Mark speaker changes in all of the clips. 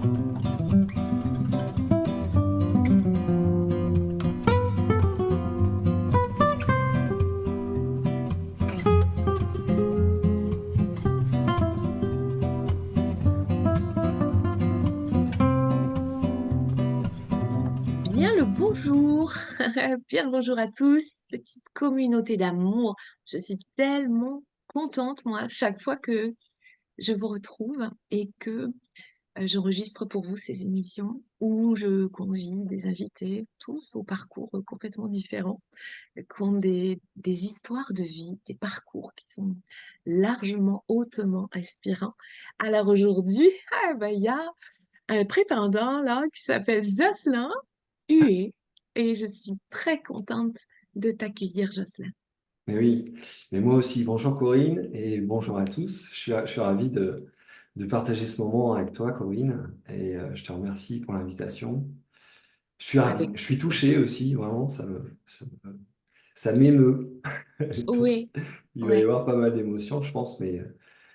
Speaker 1: Bien le bonjour, bien le bonjour à tous, petite communauté d'amour. Je suis tellement contente, moi, chaque fois que je vous retrouve et que j'enregistre pour vous ces émissions où je convie des invités, tous au parcours complètement différents, qui ont des histoires de vie, des parcours qui sont largement, hautement inspirants. Alors aujourd'hui, il y a un prétendant là qui s'appelle Jocelyn Huet et je suis très contente de t'accueillir, Jocelyn.
Speaker 2: Mais oui, mais moi aussi. Bonjour Corinne et bonjour à tous. Je suis ravi de partager ce moment avec toi, Corinne, et je te remercie pour l'invitation. Je suis ravi.
Speaker 1: Avec
Speaker 2: Je suis touché aussi, vraiment, ça m'émeut. Donc,
Speaker 1: oui,
Speaker 2: il va y
Speaker 1: ouais.
Speaker 2: avoir pas mal d'émotions, je pense, mais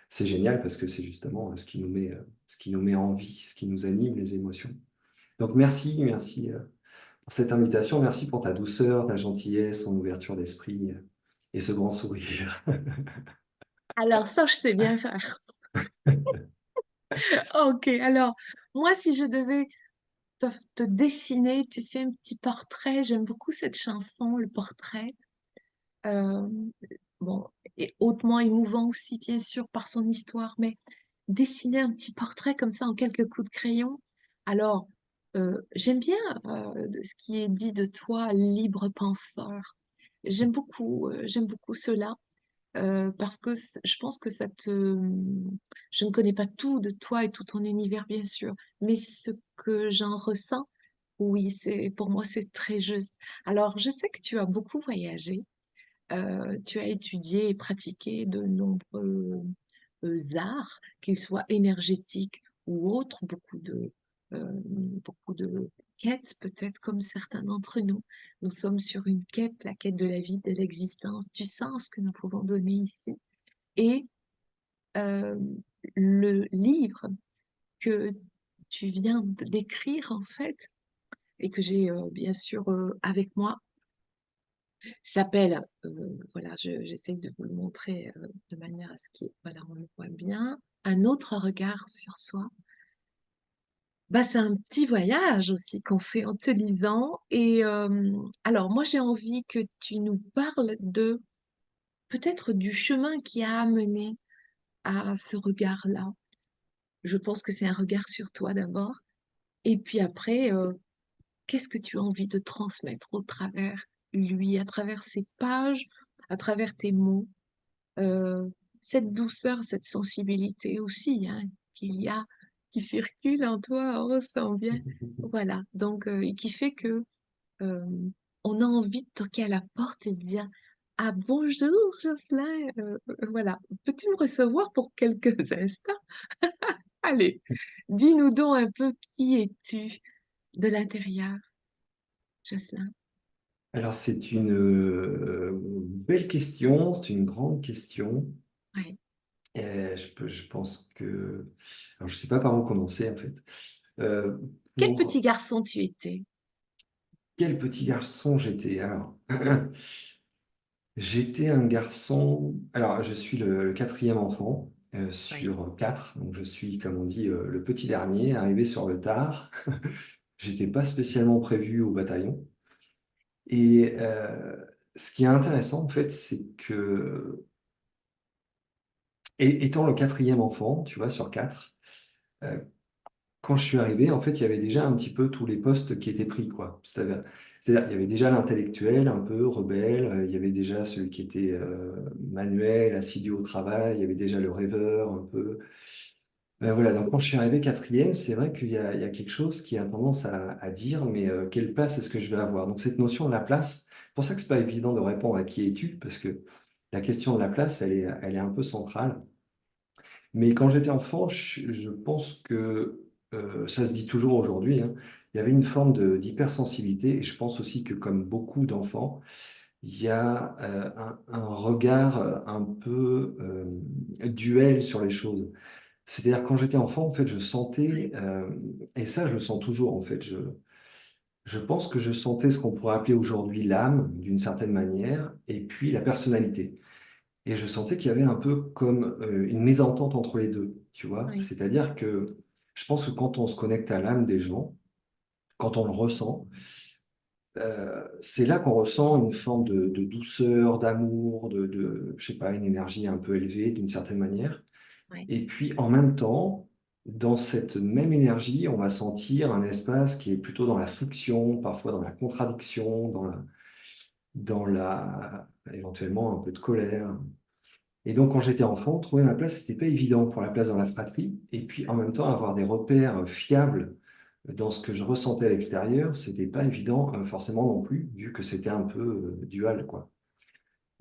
Speaker 2: c'est génial parce que c'est justement ce qui nous met en vie, ce qui nous anime, les émotions. Donc, merci pour cette invitation. Merci pour ta douceur, ta gentillesse, ton ouverture d'esprit et ce grand sourire.
Speaker 1: Alors ça, je sais bien faire. Ok, alors moi, si je devais te dessiner, tu sais, un petit portrait, j'aime beaucoup cette chanson, le portrait. Euh, bon, et hautement émouvant aussi, bien sûr, par son histoire, mais dessiner un petit portrait comme ça en quelques coups de crayon. Alors, j'aime bien ce qui est dit de toi, libre penseur. J'aime beaucoup cela parce que je pense que ça te... Je ne connais pas tout de toi et tout ton univers, bien sûr, mais ce que j'en ressens, oui, pour moi, c'est très juste. Alors, je sais que tu as beaucoup voyagé, tu as étudié et pratiqué de nombreux arts, qu'ils soient énergétiques ou autres, beaucoup de quêtes, peut-être comme certains d'entre nous. Nous sommes sur une quête, la quête de la vie, de l'existence, du sens que nous pouvons donner ici. Et euh, le livre que tu viens d'écrire, en fait, et que j'ai bien sûr avec moi, s'appelle, voilà, j'essaie de vous le montrer de manière à ce qu'il, voilà, on le voit bien, un autre regard sur soi. Bah, c'est un petit voyage aussi qu'on fait en te lisant. Et alors, moi, j'ai envie que tu nous parles de peut-être du chemin qui a amené à ce regard-là. Je pense que c'est un regard sur toi d'abord. Et puis après, qu'est-ce que tu as envie de transmettre au travers lui, à travers ses pages, à travers tes mots? euh, cette douceur, cette sensibilité aussi, hein, qu'il y a, qui circule en toi, on ressent bien. Voilà, donc, et qui fait que euh, on a envie de toquer à la porte et de dire, ah bonjour Jocelyn, voilà, peux-tu me recevoir pour quelques instants? Allez, dis-nous donc un peu qui es-tu de l'intérieur, Jocelyn?
Speaker 2: Alors, c'est une belle question, c'est une grande question.
Speaker 1: Ouais.
Speaker 2: Et je pense que... Alors, je ne sais pas par où commencer, en fait. Euh,
Speaker 1: Quel petit
Speaker 2: pour
Speaker 1: garçon tu étais?
Speaker 2: quel petit garçon j'étais? Alors, j'étais un garçon... Alors, je suis le quatrième enfant
Speaker 1: Oui.
Speaker 2: sur quatre. Donc, je suis, comme on dit, le petit dernier, arrivé sur le tard. J'étais pas spécialement prévu au bataillon. Et ce qui est intéressant, en fait, c'est que, étant le quatrième enfant, tu vois, sur quatre, euh, quand je suis arrivé, en fait, il y avait déjà un petit peu tous les postes qui étaient pris, quoi. C'est-à-dire, il y avait déjà l'intellectuel, un peu rebelle, il y avait déjà celui qui était manuel, assidu au travail, il y avait déjà le rêveur, un peu. Voilà, donc quand je suis arrivé quatrième, c'est vrai qu'il y a quelque chose qui a tendance à dire, mais quelle place est-ce que je vais avoir? Donc cette notion de la place, c'est pour ça que c'est pas évident de répondre à qui es-tu, parce que la question de la place, elle est un peu centrale. Mais quand j'étais enfant, je pense que ça se dit toujours aujourd'hui, hein, il y avait une forme d'hypersensibilité, et je pense aussi que comme beaucoup d'enfants, il y a un regard un peu duel sur les choses. C'est-à-dire quand j'étais enfant, en fait, je
Speaker 1: Ouais,
Speaker 2: sentais, et ça, je le sens toujours, en fait, je pense que je sentais ce qu'on pourrait appeler aujourd'hui l'âme, d'une certaine manière, et puis la personnalité. Et je sentais qu'il y avait un peu comme une mésentente entre les deux, tu vois.
Speaker 1: oui,
Speaker 2: C'est-à-dire que je pense que quand on se connecte à l'âme des gens, quand on le ressent, c'est là qu'on ressent une forme de douceur, d'amour, je sais pas, une énergie un peu élevée d'une certaine manière.
Speaker 1: ouais,
Speaker 2: Et puis en même temps, dans cette même énergie, on va sentir un espace qui est plutôt dans la friction, parfois dans la contradiction, éventuellement un peu de colère. Et donc quand j'étais enfant, trouver ma place, c'était pas évident pour la place dans la fratrie. Et puis en même temps, avoir des repères fiables dans ce que je ressentais à l'extérieur, c'était pas évident forcément non plus, vu que c'était un peu dual, quoi.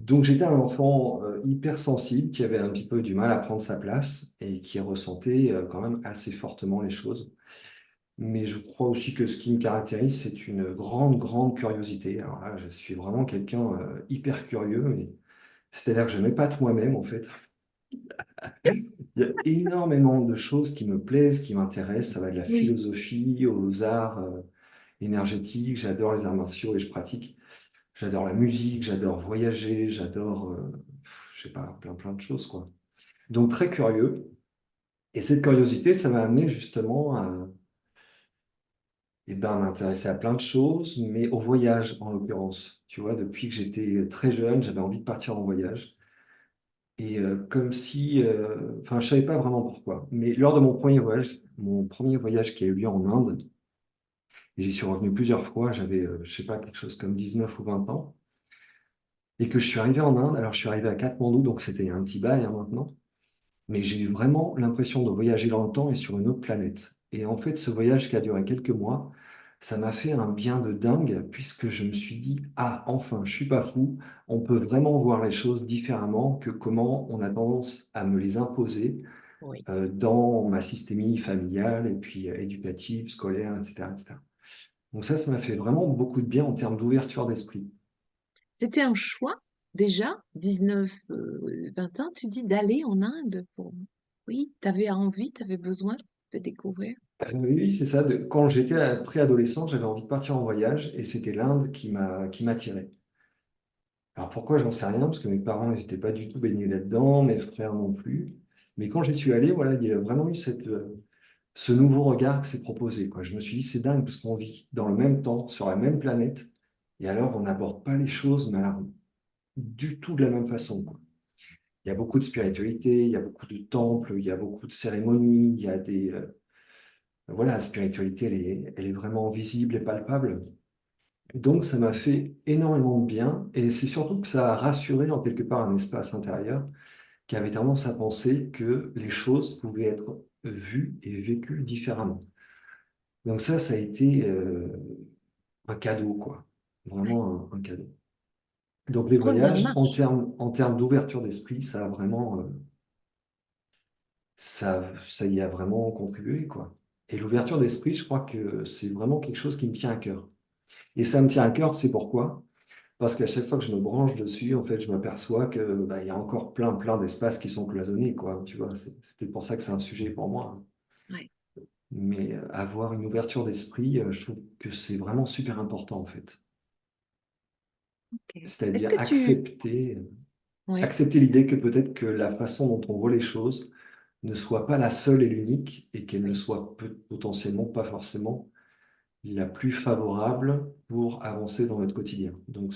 Speaker 2: Donc j'étais un enfant hypersensible qui avait un petit peu du mal à prendre sa place et qui ressentait quand même assez fortement les choses. Mais je crois aussi que ce qui me caractérise, c'est une grande, grande curiosité. Alors là, je suis vraiment quelqu'un hyper curieux, mais c'est-à-dire que je m'épate moi-même en fait. Il y a énormément de choses qui me plaisent, qui m'intéressent. Ça va de la
Speaker 1: oui.
Speaker 2: philosophie aux arts énergétiques. J'adore les arts martiaux et je pratique. J'adore la musique, j'adore voyager, j'adore, je sais pas, plein, plein de choses, quoi. Donc très curieux. Et cette curiosité, ça m'a amené justement à, eh ben, m'intéresser à plein de choses, mais au voyage en l'occurrence. Tu vois, depuis que j'étais très jeune, j'avais envie de partir en voyage. Et comme si, enfin, je savais pas vraiment pourquoi. Mais lors de mon premier voyage qui a eu lieu en Inde, et j'y suis revenu plusieurs fois, j'avais, je sais pas, quelque chose comme 19 ou 20 ans, et que je suis arrivé en Inde. Alors, je suis arrivé à Katmandou, donc c'était un petit bail hein, maintenant. Mais j'ai eu vraiment l'impression de voyager dans le temps et sur une autre planète. Et en fait, ce voyage qui a duré quelques mois, ça m'a fait un bien de dingue, puisque je me suis dit, ah, enfin, je suis pas fou, on peut vraiment voir les choses différemment que comment on a tendance à me les imposer
Speaker 1: Oui.
Speaker 2: dans ma systémie familiale et puis éducative, scolaire, etc., etc. Donc ça m'a fait vraiment beaucoup de bien en termes d'ouverture d'esprit.
Speaker 1: C'était un choix, déjà, 19, 20 ans, tu dis d'aller en Inde pour... Oui, tu avais envie, tu avais besoin de découvrir.
Speaker 2: Oui, oui, c'est ça. Quand j'étais préadolescent, j'avais envie de partir en voyage et c'était l'Inde qui m'attirait. Alors pourquoi, j'en sais rien, parce que mes parents n'étaient pas du tout baignés là-dedans, mes frères non plus. Mais quand j'y suis allé, voilà, il y a vraiment eu ce nouveau regard qui s'est proposé, quoi. Je me suis dit, c'est dingue, parce qu'on vit dans le même temps, sur la même planète, et alors on n'aborde pas les choses, mais alors, du tout de la même façon, quoi. Il y a beaucoup de spiritualité, il y a beaucoup de temples, il y a beaucoup de cérémonies, il y a voilà, la spiritualité, elle est vraiment visible et palpable. Donc, ça m'a fait énormément de bien et c'est surtout que ça a rassuré en quelque part un espace intérieur qui avait tendance à penser que les choses pouvaient être vues et vécues différemment. Donc ça a été un cadeau, quoi.
Speaker 1: Ouais.
Speaker 2: Vraiment un cadeau. Donc les
Speaker 1: Première
Speaker 2: voyages,
Speaker 1: marche.
Speaker 2: en termes d'ouverture d'esprit, ça a vraiment, ça y a vraiment contribué, quoi. Et l'ouverture d'esprit, je crois que c'est vraiment quelque chose qui me tient à cœur. Et ça me tient à cœur, c'est pourquoi? Parce qu'à chaque fois que je me branche dessus, en fait, je m'aperçois que bah, il y a encore plein, plein d'espaces qui sont cloisonnés, quoi. Tu vois, c'est peut-être pour ça que c'est un sujet pour moi.
Speaker 1: Ouais.
Speaker 2: Mais avoir une ouverture d'esprit, je trouve que c'est vraiment super important, en fait.
Speaker 1: Ok. Est-ce
Speaker 2: C'est-à-dire
Speaker 1: que tu... Ouais.
Speaker 2: accepter l'idée que peut-être que la façon dont on voit les choses ne soit pas la seule et l'unique, et qu'elle ne
Speaker 1: Oui.
Speaker 2: soit potentiellement pas forcément la plus favorable pour avancer dans notre quotidien. Donc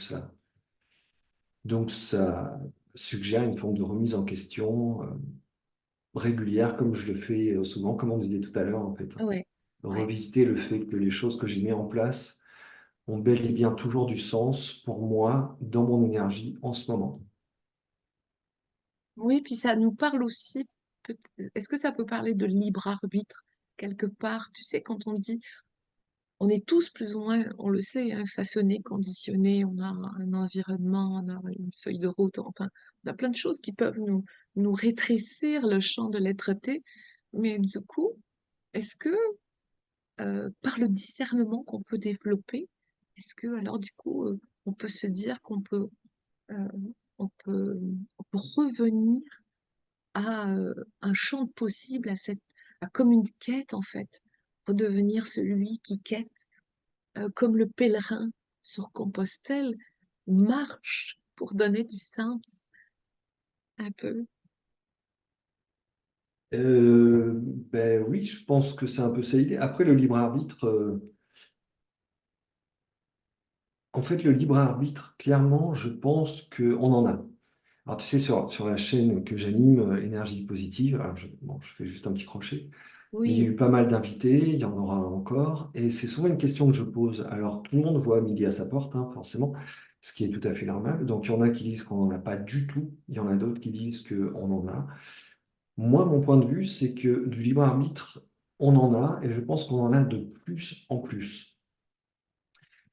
Speaker 2: ça suggère une forme de remise en question régulière, comme je le fais souvent, comme on disait tout à l'heure, en fait.
Speaker 1: Ouais. Ouais.
Speaker 2: Revisiter le fait que les choses que j'ai mis en place ont bel et bien toujours du sens pour moi, dans mon énergie, en ce moment.
Speaker 1: Oui, puis ça nous parle aussi, est-ce que ça peut parler de libre arbitre quelque part? Tu sais, quand on dit, on est tous plus ou moins, on le sait, hein, façonnés, conditionnés, on a un environnement, on a une feuille de route, enfin, on a plein de choses qui peuvent nous rétrécir le champ de l'être-té. Mais du coup, est-ce que par le discernement qu'on peut développer, est-ce que alors du coup, on peut se dire qu'on peut, euh, on peut, on peut revenir un champ de possible, comme une quête en fait, redevenir celui qui quête, comme le pèlerin sur Compostelle marche pour donner du sens un peu.
Speaker 2: Ben oui, je pense que c'est un peu ça l'idée. Après, le libre arbitre, en fait, le libre arbitre, clairement, je pense qu'on en a. Alors, tu sais, sur la chaîne que j'anime, Énergie Positive, alors bon, je fais juste un petit crochet, mais il y a
Speaker 1: Oui,
Speaker 2: eu pas mal d'invités, il y en aura encore, et c'est souvent une question que je pose. Alors, tout le monde voit midi à sa porte, hein, forcément, ce qui est tout à fait normal. Donc, il y en a qui disent qu'on n'en a pas du tout, il y en a d'autres qui disent qu'on en a. Moi, mon point de vue, c'est que du libre arbitre, on en a, et je pense qu'on en a de plus en plus.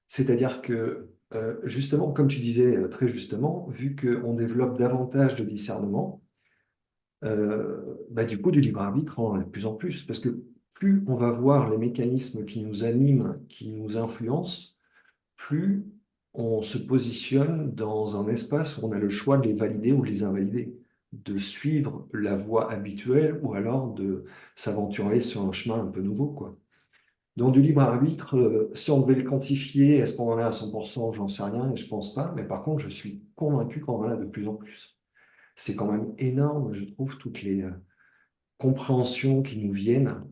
Speaker 2: C'est-à-dire que, justement, comme tu disais très justement, vu qu'on développe davantage de discernement, bah, du coup, du libre arbitre, on en a de plus en plus, parce que plus on va voir les mécanismes qui nous animent, qui nous influencent, plus on se positionne dans un espace où on a le choix de les valider ou de les invalider, de suivre la voie habituelle ou alors de s'aventurer sur un chemin un peu nouveau, quoi. Donc, du libre arbitre, si on devait le quantifier, est-ce qu'on en a à 100%? J'en sais rien et je pense pas. Mais par contre, je suis convaincu qu'on en a de plus en plus. C'est quand même énorme, je trouve, toutes les compréhensions qui nous viennent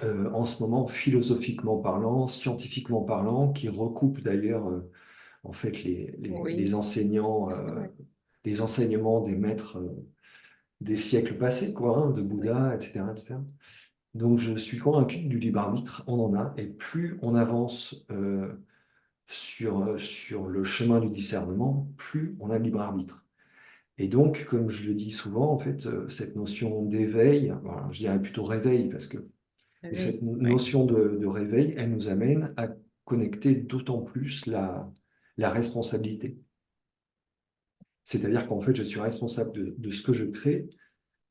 Speaker 2: en ce moment, philosophiquement parlant, scientifiquement parlant, qui recoupent d'ailleurs en fait les
Speaker 1: oui,
Speaker 2: enseignants,
Speaker 1: c'est vrai.
Speaker 2: les enseignements des maîtres des siècles passés, quoi, hein, de
Speaker 1: Oui,
Speaker 2: Bouddha, etc., etc. Donc, je suis convaincu que du libre arbitre, on en a, et plus on avance sur le chemin du discernement, plus on a le libre arbitre. Et donc, comme je le dis souvent, en fait, cette notion d'éveil, voilà, je dirais plutôt réveil, parce que et
Speaker 1: oui,
Speaker 2: cette
Speaker 1: oui,
Speaker 2: notion de réveil, elle nous amène à connecter d'autant plus la responsabilité. C'est-à-dire qu'en fait, je suis responsable de ce que je crée,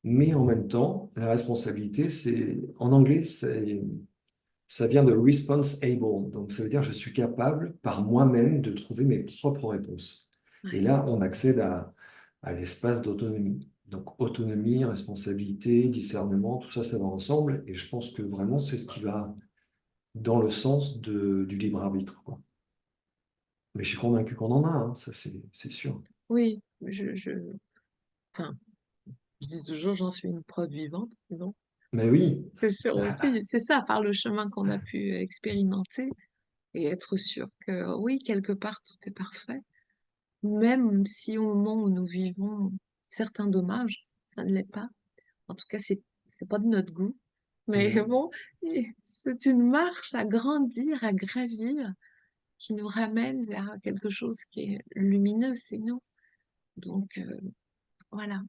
Speaker 2: mais en même temps, la responsabilité, c'est, en anglais, ça vient de response able. Donc, ça veut dire que je suis capable par moi-même de trouver mes propres réponses. Et
Speaker 1: oui.
Speaker 2: là, on accède à l'espace d'autonomie. Donc, autonomie, responsabilité, discernement, tout ça, ça va ensemble. Et je pense que vraiment, c'est ce qui va dans le sens du libre arbitre, quoi. Mais je suis convaincu qu'on en a, hein, ça, c'est sûr.
Speaker 1: Oui, enfin, je dis toujours, j'en suis une preuve vivante, non?
Speaker 2: Mais oui,
Speaker 1: C'est sûr aussi, c'est ça, par le chemin qu'on a pu expérimenter et être sûr que oui, quelque part, tout est parfait. Même si au moment où nous vivons certains dommages, ça ne l'est pas. En tout cas, c'est pas de notre goût. Mais
Speaker 2: Mm.
Speaker 1: bon, c'est une marche à grandir, à gravir, qui nous ramène vers quelque chose qui est lumineux, c'est nous. Donc, voilà.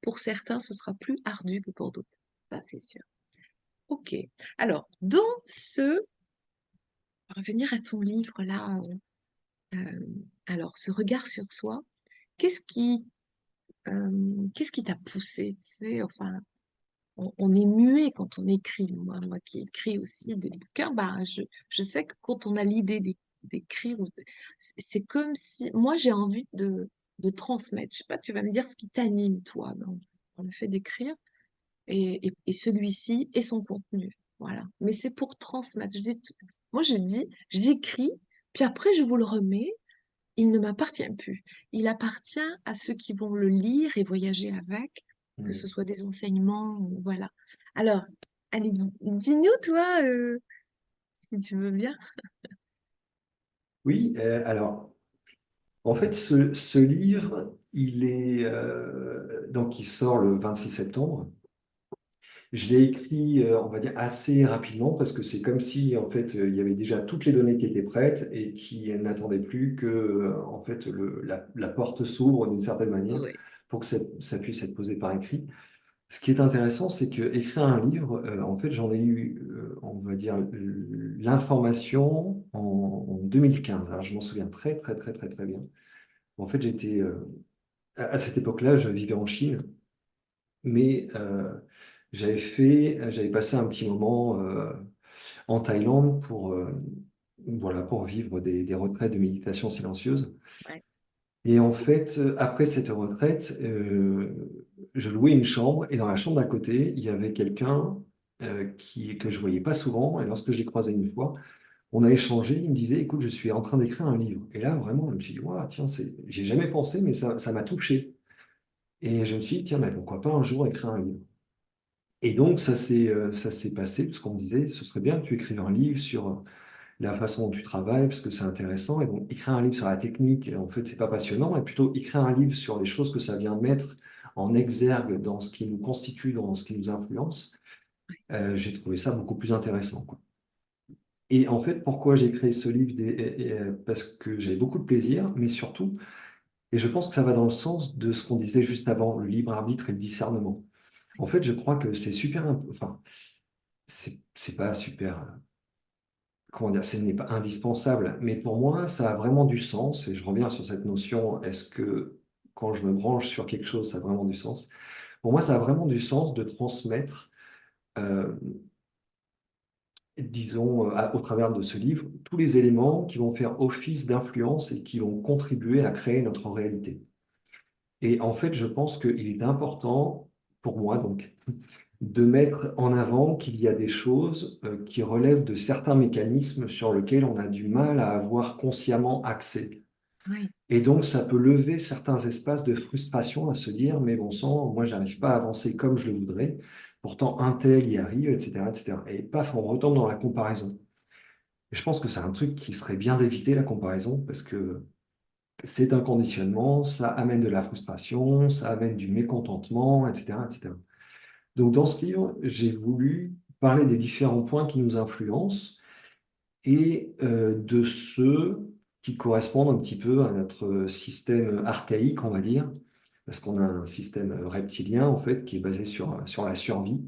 Speaker 1: Pour certains, ce sera plus ardu que pour d'autres. Ça, c'est sûr. OK. Alors, revenir à ton livre là, alors, ce regard sur soi, qu'est-ce qui, qu'est-ce qui t'a poussé? Tu sais, enfin, on est muet quand on écrit. Moi qui écris aussi des bouquins, bah, je sais que quand on a l'idée d'écrire, c'est comme si, moi, j'ai envie de transmettre. Je sais pas, tu vas me dire ce qui t'anime, toi, dans le fait d'écrire. Et celui-ci et son contenu. Voilà. Mais c'est pour transmettre. Moi, je dis, j'écris, puis après, je vous le remets. Il ne m'appartient plus. Il appartient à ceux qui vont le lire et voyager avec, que ce
Speaker 2: Mm.
Speaker 1: soit des enseignements, voilà. Alors, allez, dis-nous, toi, si tu veux bien.
Speaker 2: Oui, alors, en fait, ce livre, donc, il sort le 26 septembre. Je l'ai écrit, on va dire, assez rapidement parce que c'est comme si, en fait, il y avait déjà toutes les données qui étaient prêtes et qui n'attendaient plus que, en fait, la porte s'ouvre d'une certaine manière
Speaker 1: Oui,
Speaker 2: pour que ça puisse être posé par écrit. Ce qui est intéressant, c'est que écrire un livre, en fait, j'en ai eu, on va dire, l'information en 2015. Alors, je m'en souviens très, très, très, très, très bien. En fait, à cette époque-là, je vivais en Chine, mais j'avais passé un petit moment en Thaïlande voilà, pour vivre des retraites de méditation silencieuse.
Speaker 1: ouais,
Speaker 2: Et en fait, après cette retraite, je louais une chambre et dans la chambre d'à côté, il y avait quelqu'un que je voyais pas souvent. Et lorsque j'ai croisé une fois, on a échangé. Il me disait, écoute, je suis en train d'écrire un livre. Et là, vraiment, je me suis dit, ouais, tiens, j'ai jamais pensé, mais ça m'a touché. Et je me suis dit, tiens, mais pourquoi pas un jour écrire un livre? Et donc, ça s'est passé, parce qu'on me disait, ce serait bien que tu écrives un livre sur la façon dont tu travailles, parce que c'est intéressant. Et donc, écrire un livre sur la technique, en fait, c'est pas passionnant, mais plutôt écrire un livre sur les choses que ça vient mettre en exergue dans ce qui nous constitue, dans ce qui nous influence. J'ai trouvé ça beaucoup plus intéressant, quoi. Et en fait, pourquoi j'ai créé ce livre? Parce que j'avais beaucoup de plaisir, mais surtout, et je pense que ça va dans le sens de ce qu'on disait juste avant, le libre arbitre et le discernement. En fait, je crois que c'est super, enfin, c'est pas super, comment dire, ce n'est pas indispensable, mais pour moi, ça a vraiment du sens, et je reviens sur cette notion, est-ce que quand je me branche sur quelque chose, ça a vraiment du sens? Pour moi, ça a vraiment du sens de transmettre, euh, disons, au travers de ce livre, tous les éléments qui vont faire office d'influence et qui vont contribuer à créer notre réalité. Et en fait, je pense qu'il est important pour moi, donc, de mettre en avant qu'il y a des choses qui relèvent de certains mécanismes sur lesquels on a du mal à avoir consciemment accès.
Speaker 1: Oui,
Speaker 2: Et donc, ça peut lever certains espaces de frustration à se dire, mais bon sang, moi, j'arrive pas à avancer comme je le voudrais. Pourtant, un tel y arrive, etc., etc. Et paf, on retombe dans la comparaison. Et je pense que c'est un truc qui serait bien d'éviter la comparaison parce que c'est un conditionnement, ça amène de la frustration, ça amène du mécontentement, etc., etc. Donc, dans ce livre, j'ai voulu parler des différents points qui nous influencent et de ceux qui correspondent un petit peu à notre système archaïque, on va dire, parce qu'on a un système reptilien, en fait, qui est basé sur la survie,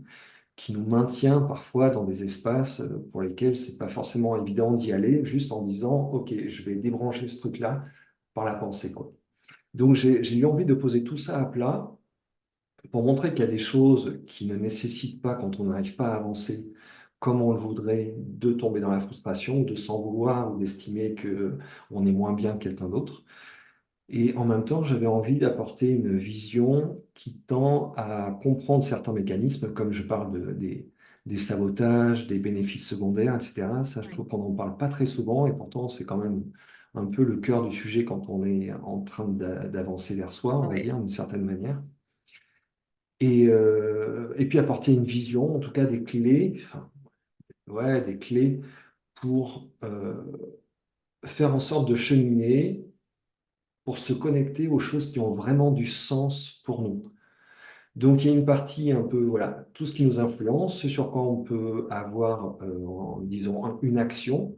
Speaker 2: qui nous maintient parfois dans des espaces pour lesquels c'est pas forcément évident d'y aller, juste en disant, OK, je vais débrancher ce truc-là par la pensée, quoi. Donc, j'ai eu envie de poser tout ça à plat pour montrer qu'il y a des choses qui ne nécessitent pas, quand on n'arrive pas à avancer comme on le voudrait, de tomber dans la frustration, de s'en vouloir ou d'estimer que on est moins bien que quelqu'un d'autre. Et en même temps, j'avais envie d'apporter une vision qui tend à comprendre certains mécanismes, comme je parle des sabotages, des bénéfices secondaires, etc. Ça, je
Speaker 1: oui,
Speaker 2: trouve qu'on n'en parle pas très souvent, et pourtant, c'est quand même un peu le cœur du sujet quand on est en train d'avancer vers soi, on va
Speaker 1: oui,
Speaker 2: dire, d'une certaine manière. Et puis apporter une vision, en tout cas des clés, enfin, ouais, des clés pour faire en sorte de cheminer, pour se connecter aux choses qui ont vraiment du sens pour nous. Donc il y a une partie un peu, voilà, tout ce qui nous influence, ce sur quoi on peut avoir, disons, une action.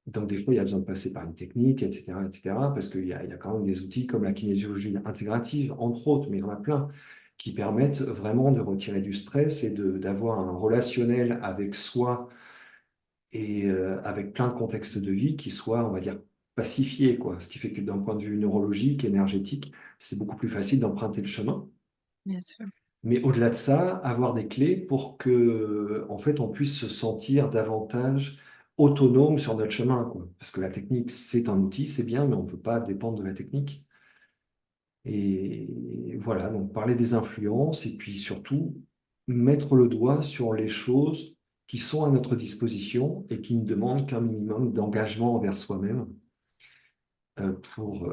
Speaker 2: Donc des fois, il y a besoin de passer par une technique, etc., parce qu'il y a quand même des outils comme la kinésiologie intégrative, entre autres, mais il y en a plein, qui permettent vraiment de retirer du stress et d'avoir un relationnel avec soi et avec plein de contextes de vie qui soient, on va dire, pacifiés, quoi. Ce qui fait que d'un point de vue neurologique, énergétique, c'est beaucoup plus facile d'emprunter le chemin.
Speaker 1: bien sûr.
Speaker 2: Mais au-delà de ça, avoir des clés pour que, en fait, on puisse se sentir davantage autonome sur notre chemin, quoi. Parce que la technique, c'est un outil, c'est bien, mais on ne peut pas dépendre de la technique. Et voilà, donc parler des influences et puis surtout mettre le doigt sur les choses qui sont à notre disposition et qui ne demandent qu'un minimum d'engagement envers soi-même pour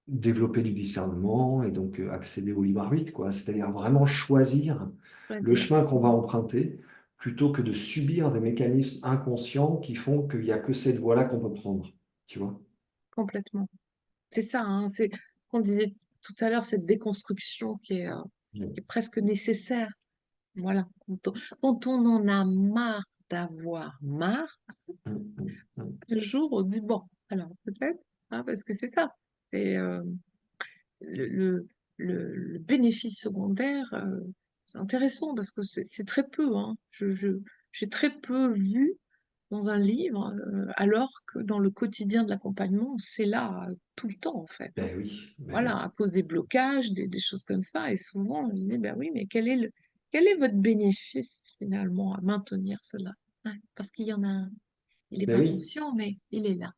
Speaker 2: développer du discernement et donc accéder au libre arbitre, quoi. C'est-à-dire vraiment choisir le
Speaker 1: Choisir.
Speaker 2: chemin qu'on va emprunter plutôt que de subir des mécanismes inconscients qui font qu'il n'y a que cette voie-là qu'on peut prendre, tu vois?
Speaker 1: Complètement. C'est ça, hein, c'est ce qu'on disait tout à l'heure, cette déconstruction qui est presque nécessaire. Voilà. Quand on en a marre d'avoir marre, un jour on dit bon, alors peut-être, hein, parce que c'est ça. C'est le, le, le bénéfice secondaire, c'est intéressant parce que c'est très peu, hein. J'ai très peu vu dans un livre, alors que dans le quotidien de l'accompagnement, c'est là tout le temps en fait, hein.
Speaker 2: Ben oui,
Speaker 1: Voilà,
Speaker 2: ben,
Speaker 1: à cause des blocages, des choses comme ça. Et souvent, on me dit, ben oui, mais quel est votre bénéfice finalement à maintenir cela? Ouais, parce qu'il y en a un. Il n'est
Speaker 2: ben
Speaker 1: pas
Speaker 2: oui.
Speaker 1: conscient, mais il est là.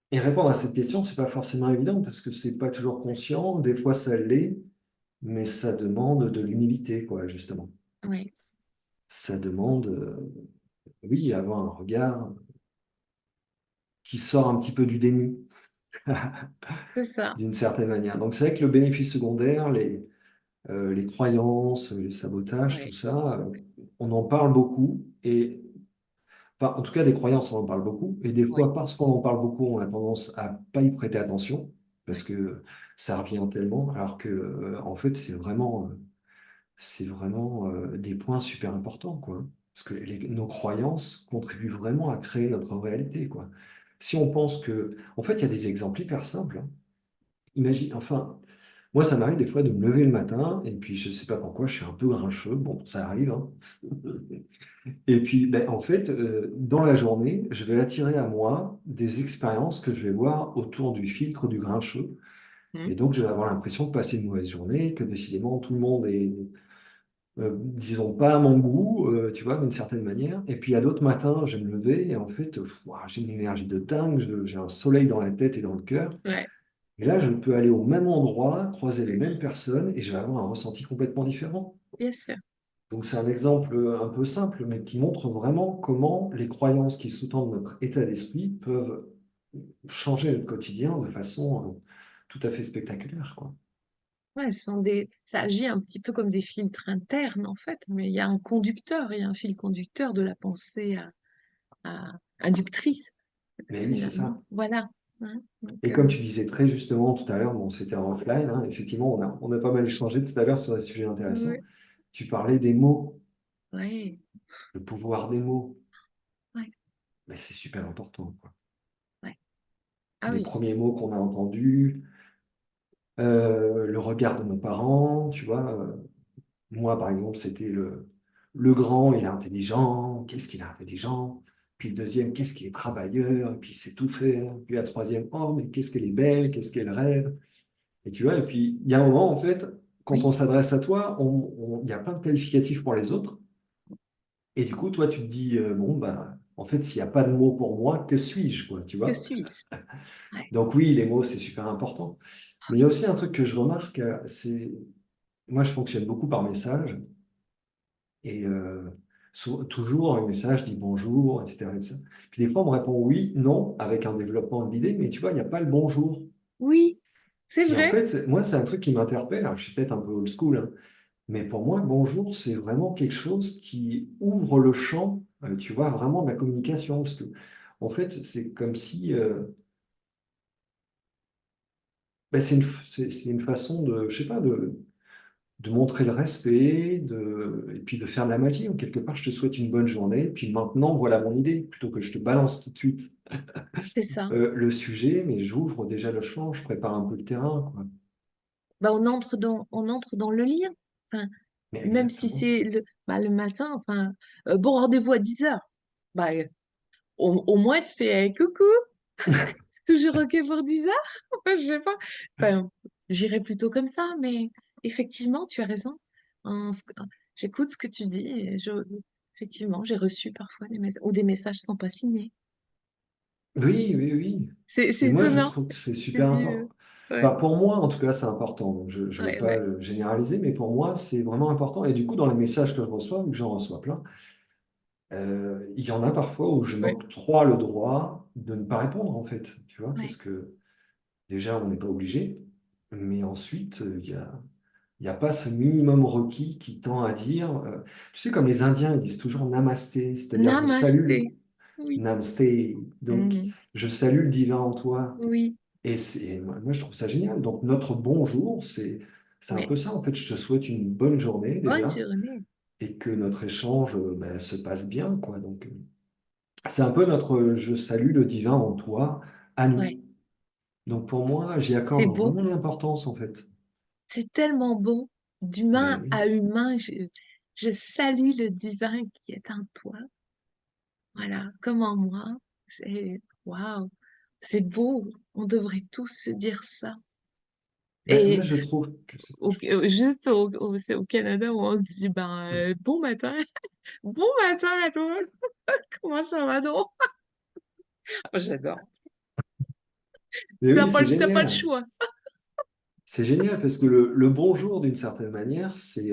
Speaker 2: Et répondre à cette question, c'est pas forcément évident parce que c'est pas toujours conscient. Des fois, ça l'est. mais ça demande de l'humilité, quoi, justement.
Speaker 1: ouais,
Speaker 2: Ça demande, oui, avoir un regard qui sort un petit peu du déni,
Speaker 1: c'est ça.
Speaker 2: d'une certaine manière. Donc c'est vrai que le bénéfice secondaire, les croyances, les sabotages, tout
Speaker 1: Ouais,
Speaker 2: ça, on en parle beaucoup. Et, enfin, en tout cas, des croyances, on en parle beaucoup. Et des
Speaker 1: ouais,
Speaker 2: fois, parce qu'on en parle beaucoup, on a tendance à pas y prêter attention, parce
Speaker 1: ouais,
Speaker 2: que ça revient tellement, alors que, en fait, c'est vraiment des points super importants, quoi. Parce que nos croyances contribuent vraiment à créer notre réalité, quoi. Si on pense que, en fait, il y a des exemples hyper simples, hein. Imagine, enfin, moi, ça m'arrive des fois de me lever le matin et puis je sais pas pourquoi, je suis un peu grincheux. Bon, ça arrive, hein. Et puis, ben, en fait, dans la journée, je vais attirer à moi des expériences que je vais voir autour du filtre du grincheux.
Speaker 1: hmm,
Speaker 2: Et donc, je vais avoir l'impression de passer une mauvaise journée, que décidément, tout le monde est, disons, pas à mon goût, tu vois, d'une certaine manière. Et puis, à d'autres matins, je vais me lever et en fait, ouah, j'ai une énergie de dingue, j'ai un soleil dans la tête et dans le cœur.
Speaker 1: ouais.
Speaker 2: Et là, je peux aller au même endroit, croiser les
Speaker 1: Oui,
Speaker 2: mêmes personnes et je vais avoir un ressenti complètement différent.
Speaker 1: bien sûr.
Speaker 2: Donc, c'est un exemple un peu simple, mais qui montre vraiment comment les croyances qui sous-tendent notre état d'esprit peuvent changer notre quotidien de façon tout à fait spectaculaire, quoi.
Speaker 1: Ouais, ça agit un petit peu comme des filtres internes, en fait, mais il y a un conducteur, il y a un fil conducteur de la pensée inductrice,
Speaker 2: Mais oui, c'est
Speaker 1: finalement.
Speaker 2: ça.
Speaker 1: Voilà. Hein, donc,
Speaker 2: Et comme tu disais très justement tout à l'heure, bon, c'était en offline, hein, effectivement, on a pas mal échangé tout à l'heure sur un sujet
Speaker 1: ouais,
Speaker 2: intéressant. Tu parlais des mots,
Speaker 1: ouais,
Speaker 2: le pouvoir des mots.
Speaker 1: ouais,
Speaker 2: Mais c'est super important, quoi.
Speaker 1: ouais. Ah
Speaker 2: Les
Speaker 1: oui,
Speaker 2: premiers mots qu'on a entendus, le regard de nos parents, tu vois. Moi, par exemple, c'était le grand, il est intelligent, qu'est-ce qu'il est intelligent. Puis le deuxième, qu'est-ce qu'il est travailleur, et puis il sait tout faire. Puis la troisième, oh, mais qu'est-ce qu'elle est belle, qu'est-ce qu'elle rêve. Et tu vois, et puis il y a un moment, en fait, quand on
Speaker 1: oui,
Speaker 2: s'adresse à toi, il y a plein de qualificatifs pour les autres. Et du coup, toi, tu te dis, bon, bah, en fait, s'il n'y a pas de mots pour moi, que suis-je, quoi, tu
Speaker 1: que
Speaker 2: vois?
Speaker 1: suis-je? Ouais,
Speaker 2: Donc oui, les mots, c'est super important.
Speaker 1: ah
Speaker 2: Mais il y a
Speaker 1: oui,
Speaker 2: aussi un truc que je remarque, c'est, moi, je fonctionne beaucoup par message. Et toujours, un message dit bonjour, etc., etc. Puis des fois, on me répond oui, non, avec un développement de l'idée, mais tu vois, il n'y a pas le bonjour.
Speaker 1: oui, c'est
Speaker 2: Et en
Speaker 1: vrai,
Speaker 2: fait, moi, c'est un truc qui m'interpelle. Alors, je suis peut-être un peu old school, hein, mais pour moi, bonjour, c'est vraiment quelque chose qui ouvre le champ, tu vois, vraiment de la communication. Parce que, en fait, c'est comme si ben, c'est une façon de, je sais pas, de montrer le respect, et puis de faire de la magie. En quelque part, je te souhaite une bonne journée, puis maintenant, voilà mon idée, plutôt que je te balance tout de suite
Speaker 1: c'est ça.
Speaker 2: le sujet, mais j'ouvre déjà le champ, je prépare un peu le terrain, quoi.
Speaker 1: Bah, on entre dans le lien. Enfin,
Speaker 2: Mais
Speaker 1: même si
Speaker 2: exactement.
Speaker 1: c'est le matin, enfin, bon rendez-vous à 10 heures. Bah, au moins, tu fais coucou, toujours OK pour 10 heures? Je sais pas. Enfin, j'irais plutôt comme ça, mais effectivement, tu as raison. En ce que- J'écoute ce que tu dis et effectivement, j'ai reçu parfois des messages ou des messages sans pas signés.
Speaker 2: Oui, oui, oui.
Speaker 1: C'est
Speaker 2: Et moi, je
Speaker 1: étonnant.
Speaker 2: trouve que c'est
Speaker 1: Tu
Speaker 2: super
Speaker 1: dis,
Speaker 2: important.
Speaker 1: ouais,
Speaker 2: Enfin, pour moi, en tout cas, c'est important. Donc, je ne veux
Speaker 1: ouais,
Speaker 2: pas
Speaker 1: ouais,
Speaker 2: le généraliser, mais pour moi, c'est vraiment important. Et du coup, dans les messages que je reçois, vu que j'en reçois plein, il y en a parfois où je
Speaker 1: ouais,
Speaker 2: m'octroie le droit de ne pas répondre, en fait. Tu vois, parce
Speaker 1: ouais.
Speaker 2: que déjà, on n'est pas obligé. Mais ensuite, il y a pas ce minimum requis qui tend à dire, tu sais, comme les Indiens, ils disent toujours namasté, c'est-à-dire je salue
Speaker 1: Namasté. Oui.
Speaker 2: namasté, donc
Speaker 1: Mhm.
Speaker 2: je salue le divin en toi.
Speaker 1: Oui.
Speaker 2: Et moi, je trouve ça génial. Donc, notre bonjour, c'est un
Speaker 1: Ouais.
Speaker 2: peu ça. En fait, je te souhaite une bonne journée
Speaker 1: Bonne
Speaker 2: déjà
Speaker 1: journée.
Speaker 2: et que notre échange ben, se passe bien, quoi. Donc, c'est un peu notre je salue le divin en toi à nous.
Speaker 1: Ouais.
Speaker 2: Donc, pour moi, j'y
Speaker 1: C'est
Speaker 2: accorde
Speaker 1: beau.
Speaker 2: vraiment de l'importance, en fait.
Speaker 1: C'est tellement beau.
Speaker 2: Mais
Speaker 1: D'humain
Speaker 2: oui.
Speaker 1: à humain, je salue le divin qui est en toi. Voilà, comme en moi. C'est waouh, c'est beau. On devrait tous se dire ça.
Speaker 2: Ben, moi,
Speaker 1: Et
Speaker 2: je trouve que c'est
Speaker 1: juste c'est au Canada où on se dit ben bon matin, bon matin à toi. Comment ça va donc? J'adore.
Speaker 2: Mais oui, c'est
Speaker 1: T'as pas le
Speaker 2: génial.
Speaker 1: choix.
Speaker 2: C'est génial parce que le bonjour, d'une certaine manière, c'est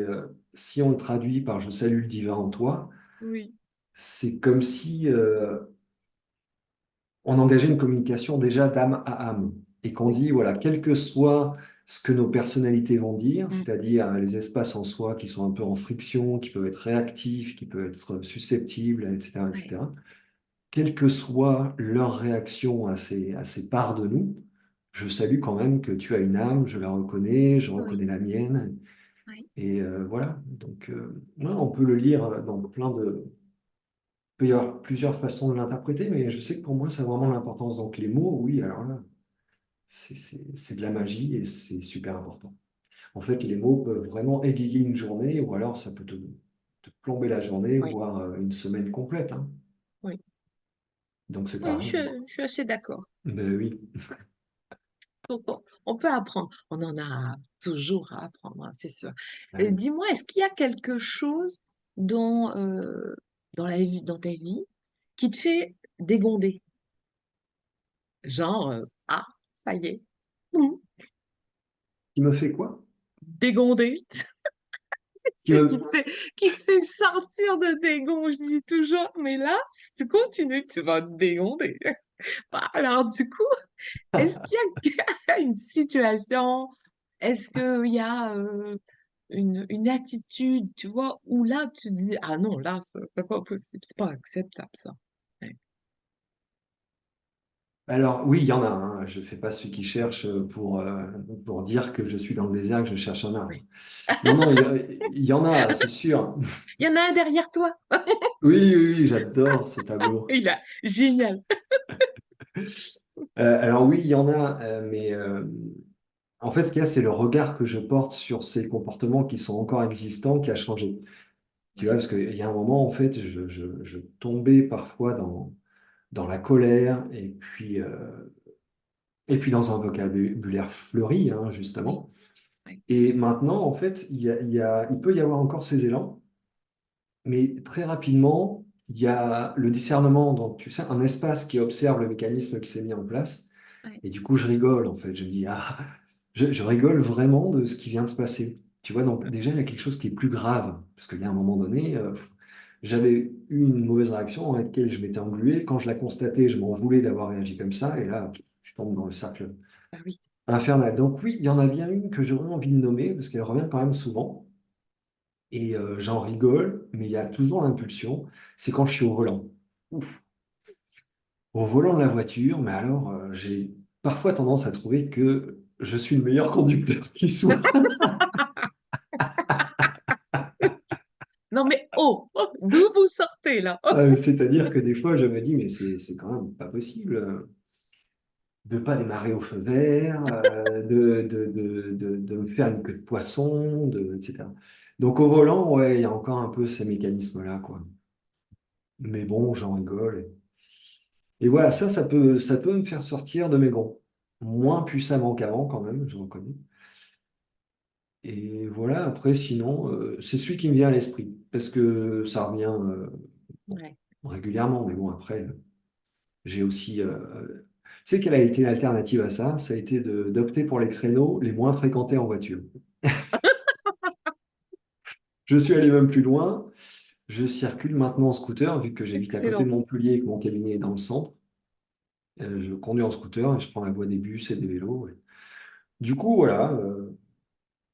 Speaker 2: si on le traduit par je salue le divin en toi,
Speaker 1: Oui,
Speaker 2: c'est comme si on engageait une communication déjà d'âme à âme et qu'on
Speaker 1: oui.
Speaker 2: dit, voilà, quel que soit ce que nos personnalités vont dire,
Speaker 1: Mm.
Speaker 2: c'est-à-dire les espaces en soi qui sont un peu en friction, qui peuvent être réactifs, qui peuvent être susceptibles, etc.,
Speaker 1: Ouais,
Speaker 2: etc., quelle que soit leur réaction à ces parts de nous, je salue quand même que tu as une âme, je la reconnais, je
Speaker 1: oui,
Speaker 2: reconnais la mienne.
Speaker 1: oui,
Speaker 2: Et voilà, donc ouais, on peut le lire dans plein de... Il peut y avoir plusieurs façons de l'interpréter, mais je sais que pour moi, ça a vraiment l'importance. Donc les mots, oui, alors là, c'est de la magie et c'est super important. En fait, les mots peuvent vraiment égayer une journée ou alors ça peut te plomber la journée,
Speaker 1: oui,
Speaker 2: voire une semaine complète, hein.
Speaker 1: oui.
Speaker 2: Donc c'est
Speaker 1: Oui,
Speaker 2: pareil.
Speaker 1: je suis assez d'accord.
Speaker 2: Ben oui.
Speaker 1: Donc, on peut apprendre. On en a toujours à apprendre, hein, c'est sûr. Et
Speaker 2: Ouais.
Speaker 1: dis-moi, est-ce qu'il y a quelque chose dans, dans la vie, dans ta vie qui te fait dégonder? Genre, ah, ça y est, mmh,
Speaker 2: Qui me fait quoi?
Speaker 1: dégonder.
Speaker 2: Qui
Speaker 1: C'est
Speaker 2: me...
Speaker 1: qui te fait sortir de tes gonds, je dis toujours, mais là, si tu continues, tu vas te dégonder. Bah, alors, du coup, est-ce qu'il y a une situation, est-ce qu'il y a une attitude, tu vois, où là, tu dis, ah non, là, c'est pas possible, c'est pas acceptable, ça. Ouais.
Speaker 2: Alors oui, il y en a, hein. Je ne fais pas celui qui cherche pour dire que je suis dans le désert, que je cherche un arbre.
Speaker 1: Oui.
Speaker 2: Non, non, il y en a, c'est sûr.
Speaker 1: Il y en a un derrière toi.
Speaker 2: Oui, oui, oui, j'adore ce tableau.
Speaker 1: Il a, génial.
Speaker 2: Alors oui, il y en a, mais en fait, ce qu'il y a, c'est le regard que je porte sur ces comportements qui sont encore existants qui a changé. Tu vois,
Speaker 1: Oui,
Speaker 2: parce qu'il y a un moment, en fait, je tombais parfois dans la colère et puis dans un vocabulaire fleuri, hein,
Speaker 1: oui,
Speaker 2: justement.
Speaker 1: oui,
Speaker 2: Et maintenant, en fait, il peut y avoir encore ces élans, mais très rapidement, il y a le discernement, donc tu sais, un espace qui observe le mécanisme qui s'est mis en place.
Speaker 1: oui,
Speaker 2: Et du coup, je rigole, en fait. Je me dis, ah, je rigole vraiment de ce qui vient de se passer. Tu vois, donc déjà, il y a quelque chose qui est plus grave. Parce qu'il y a un moment donné, j'avais eu une mauvaise réaction dans laquelle je m'étais englué. Quand je la constatais, je m'en voulais d'avoir réagi comme ça. Et là, je tombe dans le cercle
Speaker 1: bah oui.
Speaker 2: infernal. Donc oui, il y en a bien une que j'aurais envie de nommer, parce qu'elle revient quand même souvent. Et j'en rigole, mais il y a toujours l'impulsion. C'est quand je suis au volant. Ouf. Au volant de la voiture, mais alors, j'ai parfois tendance à trouver que je suis le meilleur conducteur qui soit.
Speaker 1: Non mais oh, oh, d'où vous sortez là? Oh,
Speaker 2: C'est-à-dire que des fois, je me dis, mais c'est quand même pas possible de pas démarrer au feu vert, de me faire une queue de poisson, etc. Donc au volant, ouais, il y a encore un peu ces mécanismes-là, quoi. Mais bon, j'en rigole. Et voilà, ça peut me faire sortir de mes gonds. Moins puissamment qu'avant, quand même, je reconnais. Et voilà, après, sinon, c'est celui qui me vient à l'esprit, parce que ça revient bon,
Speaker 1: ouais.
Speaker 2: régulièrement, mais bon, après, j'ai aussi... tu sais quelle a été l'alternative à ça? Ça a été d'opter pour les créneaux les moins fréquentés en voiture. Je suis allé même plus loin, je circule maintenant en scooter, vu que j'habite à côté de
Speaker 1: Excellent.
Speaker 2: Montpellier et que mon cabinet est dans le centre. Je conduis en scooter et je prends la voie des bus et des vélos. Du coup, voilà,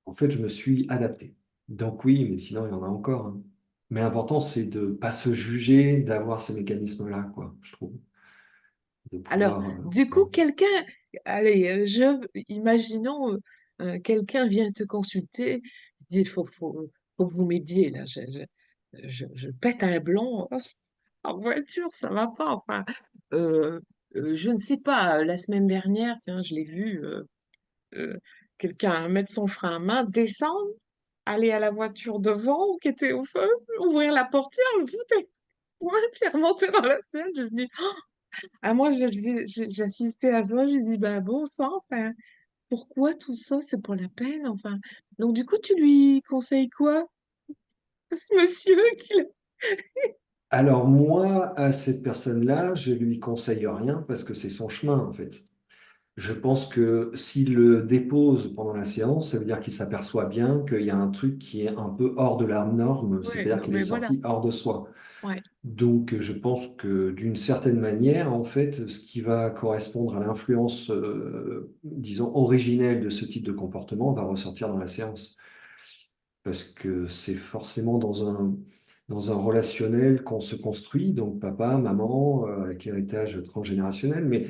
Speaker 2: en fait, je me suis adapté. Donc oui, mais sinon, il y en a encore, hein. Mais l'important, c'est de ne pas se juger, d'avoir ces mécanismes-là, quoi, je trouve. De
Speaker 1: Alors,
Speaker 2: pouvoir...
Speaker 1: du coup, quelqu'un, allez, imaginons, quelqu'un vient te consulter, dit, faut que vous m'aidiez, là, je pète un blanc en voiture, ça va pas, enfin, euh, je ne sais pas, la semaine dernière, tiens, je l'ai vu, euh, quelqu'un mettre son frein à main, descendre, aller à la voiture devant, qui était au feu, ouvrir la portière, le foutre, ouais, puis remonter dans la sienne, je dis, ah, moi, j'assistais à ça, j'ai dit, bah bon sang, enfin, pourquoi tout ça, c'est pour la peine, enfin. Donc, du coup, tu lui conseilles quoi, à ce monsieur qui l'a-
Speaker 2: Alors moi, à cette personne-là, je lui conseille rien parce que c'est son chemin, en fait. Je pense que s'il le dépose pendant la séance, ça veut dire qu'il s'aperçoit bien qu'il y a un truc qui est un peu hors de la norme,
Speaker 1: Ouais,
Speaker 2: c'est-à-dire
Speaker 1: non,
Speaker 2: qu'il est
Speaker 1: mais voilà.
Speaker 2: sorti hors de soi.
Speaker 1: Ouais,
Speaker 2: Donc, je pense que d'une certaine manière, en fait, ce qui va correspondre à l'influence, disons, originelle de ce type de comportement va ressortir dans la séance. Parce que c'est forcément dans un relationnel qu'on se construit, donc papa, maman, avec l'héritage transgénérationnel. Mais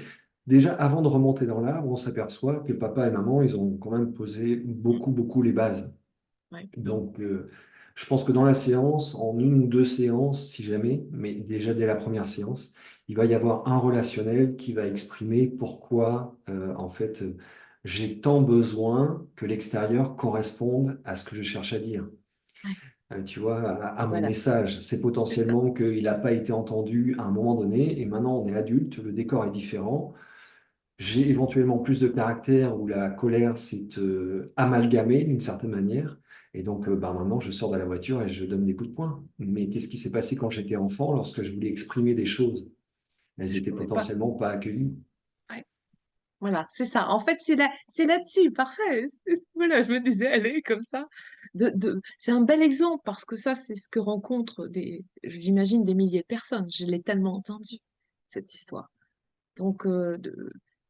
Speaker 2: déjà, avant de remonter dans l'arbre, on s'aperçoit que papa et maman, ils ont quand même posé
Speaker 1: mm,
Speaker 2: beaucoup, beaucoup les bases.
Speaker 1: ouais,
Speaker 2: Donc, je pense que dans la séance, en une ou deux séances, si jamais, mais déjà dès la première séance, il va y avoir un relationnel qui va exprimer pourquoi, en fait, j'ai tant besoin que l'extérieur corresponde à ce que je cherche à dire.
Speaker 1: ouais,
Speaker 2: Tu vois, à mon
Speaker 1: voilà,
Speaker 2: message. C'est
Speaker 1: c'est ça.
Speaker 2: potentiellement qu'il n'a pas été entendu à un moment donné, et maintenant on est adulte, le décor est différent. J'ai éventuellement plus de caractère où la colère s'est amalgamée d'une certaine manière. Et donc, bah, maintenant, je sors de la voiture et je donne des coups de poing. Mais qu'est-ce qui s'est passé quand j'étais enfant, lorsque je voulais exprimer des choses? Elles
Speaker 1: Je
Speaker 2: étaient
Speaker 1: pouvais pas.
Speaker 2: potentiellement pas accueillies.
Speaker 1: Ouais. Voilà, c'est ça. En fait, c'est là-dessus, parfait. Voilà, je me disais, allez, comme ça. C'est un bel exemple parce que ça, c'est ce que rencontrent j'imagine, des milliers de personnes. Je l'ai tellement entendu, cette histoire. Donc,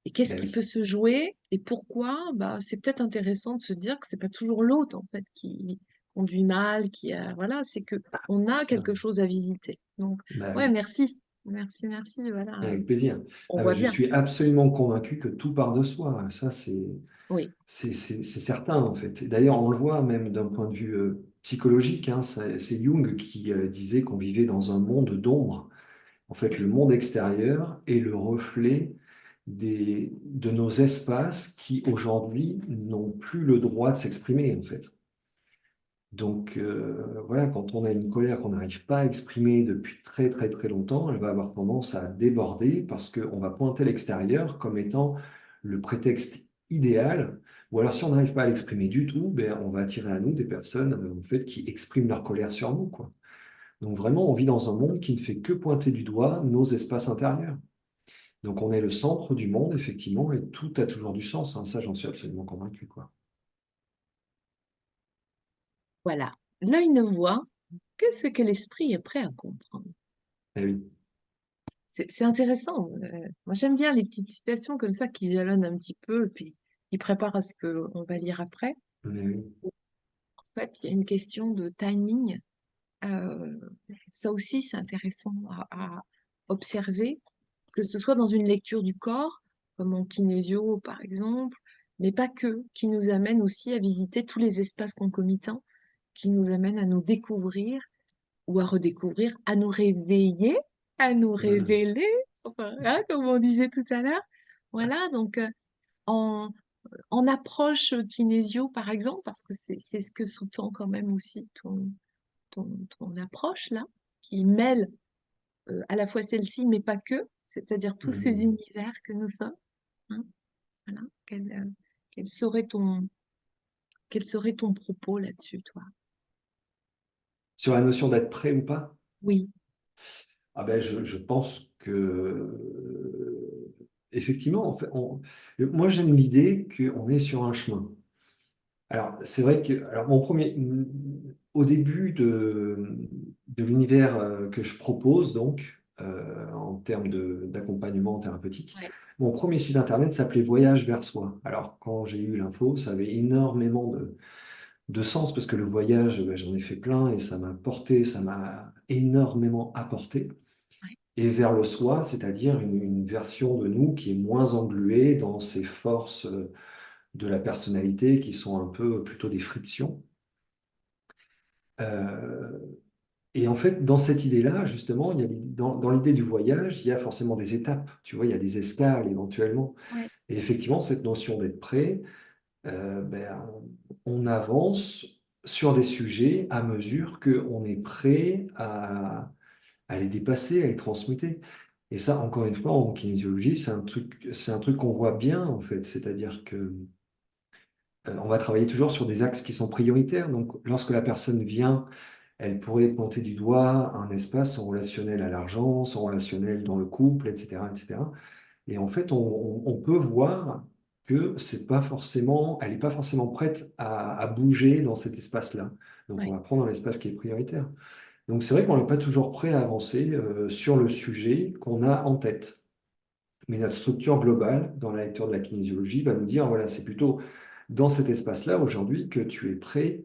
Speaker 1: et qu'est-ce
Speaker 2: Ben
Speaker 1: qui peut
Speaker 2: oui,
Speaker 1: se jouer et pourquoi? Bah, c'est peut-être intéressant de se dire que c'est pas toujours l'autre, en fait, qui conduit mal, voilà, c'est que on a
Speaker 2: c'est vrai.
Speaker 1: quelque chose à visiter. Donc,
Speaker 2: Ben
Speaker 1: ouais,
Speaker 2: oui.
Speaker 1: merci. Merci, merci. Voilà,
Speaker 2: Avec plaisir.
Speaker 1: on
Speaker 2: Ah ben,
Speaker 1: voit
Speaker 2: je
Speaker 1: bien.
Speaker 2: suis absolument convaincu que tout part de soi. Ça,
Speaker 1: Oui,
Speaker 2: c'est certain, en fait. Et d'ailleurs, on le voit même d'un point de vue psychologique, hein. C'est Jung qui disait qu'on vivait dans un monde d'ombre. En fait, le
Speaker 1: oui,
Speaker 2: monde extérieur est le reflet de nos espaces qui, aujourd'hui, n'ont plus le droit de s'exprimer, en fait. Donc, voilà, quand on a une colère qu'on n'arrive pas à exprimer depuis très, très, très longtemps, elle va avoir tendance à déborder parce qu'on va pointer l'extérieur comme étant le prétexte idéal. Ou alors, si on n'arrive pas à l'exprimer du tout, ben, on va attirer à nous des personnes, en fait, qui expriment leur colère sur nous, quoi. Donc, vraiment, on vit dans un monde qui ne fait que pointer du doigt nos espaces intérieurs. Donc, on est le centre du monde, effectivement, et tout a toujours du sens, hein. Ça, j'en suis absolument convaincu, quoi.
Speaker 1: voilà. L'œil ne voit que ce que l'esprit est prêt à comprendre.
Speaker 2: Eh oui,
Speaker 1: C'est intéressant. Moi, j'aime bien les petites citations comme ça qui jalonnent un petit peu et puis qui préparent à ce qu'on va lire après.
Speaker 2: eh oui.
Speaker 1: En fait, il y a une question de timing. Euh, Ça aussi, c'est intéressant à observer, que ce soit dans une lecture du corps, comme en kinésio par exemple, mais pas que, qui nous amène aussi à visiter tous les espaces concomitants, qui nous amènent à nous découvrir ou à redécouvrir, à nous réveiller, à nous
Speaker 2: Hmm.
Speaker 1: révéler, enfin, hein, comme on disait tout à l'heure. Voilà, donc en, en approche kinésio, par exemple, parce que c'est ce que sous-tend quand même aussi ton approche là, qui mêle à la fois celle-ci, mais pas que, c'est-à-dire tous ces
Speaker 2: Hmm.
Speaker 1: univers que nous sommes. Hein, voilà. Quel serait quel serait ton propos là-dessus, toi?
Speaker 2: Sur la notion d'être prêt ou pas?
Speaker 1: Oui,
Speaker 2: Ah ben, je pense que, effectivement, en fait, moi j'aime l'idée qu'on est sur un chemin. Alors, c'est vrai que, alors, au début de l'univers que je propose, donc, en termes d'accompagnement thérapeutique,
Speaker 1: ouais,
Speaker 2: mon premier site internet s'appelait Voyage vers soi. Alors, quand j'ai eu l'info, ça avait énormément de sens parce que le voyage, ben, j'en ai fait plein et ça m'a porté, ça m'a énormément apporté.
Speaker 1: ouais,
Speaker 2: Et vers le soi, c'est-à-dire une version de nous qui est moins engluée dans ses forces de la personnalité qui sont un peu plutôt des frictions. Euh, et en fait, dans cette idée-là, justement, dans l'idée du voyage, il y a forcément des étapes. Tu vois, il y a des escales éventuellement.
Speaker 1: ouais.
Speaker 2: Et effectivement, cette notion d'être prêt, ben, on avance sur des sujets à mesure qu'on est prêt à les dépasser, à les transmuter. Et ça, encore une fois, en kinésiologie, c'est un truc qu'on voit bien, en fait. C'est-à-dire que on va travailler toujours sur des axes qui sont prioritaires. Donc, lorsque la personne vient, elle pourrait pointer du doigt un espace, son relationnel à l'argent, son relationnel dans le couple, etc., etc. Et en fait, on peut voir que elle n'est pas forcément prête à bouger dans cet espace-là. Donc, on
Speaker 1: ouais,
Speaker 2: va prendre un espace qui est prioritaire. Donc, c'est vrai qu'on n'est pas toujours prêt à avancer sur le sujet qu'on a en tête. Mais notre structure globale, dans la lecture de la kinésiologie, va nous dire, voilà, c'est plutôt dans cet espace-là aujourd'hui que tu es prêt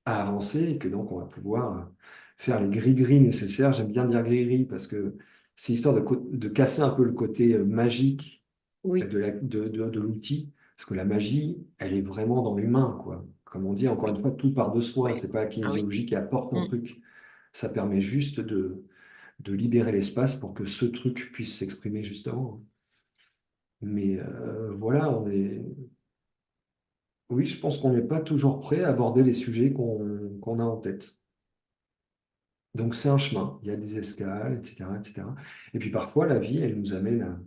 Speaker 2: à avancer et que donc on va pouvoir faire les gris-gris nécessaires. J'aime bien dire gris-gris parce que c'est histoire de casser un peu le côté magique
Speaker 1: oui,
Speaker 2: de l'outil, parce que la magie, elle est vraiment dans l'humain, quoi. Comme on dit, encore une
Speaker 1: oui,
Speaker 2: fois, tout part de soi.
Speaker 1: oui.
Speaker 2: C'est pas la
Speaker 1: Ah oui.
Speaker 2: kinésiologie qui apporte un
Speaker 1: Mm.
Speaker 2: truc. Ça permet juste de libérer l'espace pour que ce truc puisse s'exprimer justement. Mais voilà, oui, je pense qu'on n'est pas toujours prêt à aborder les sujets qu'on a en tête. Donc c'est un chemin, il y a des escales, etc., etc. Et puis parfois, la vie, elle nous amène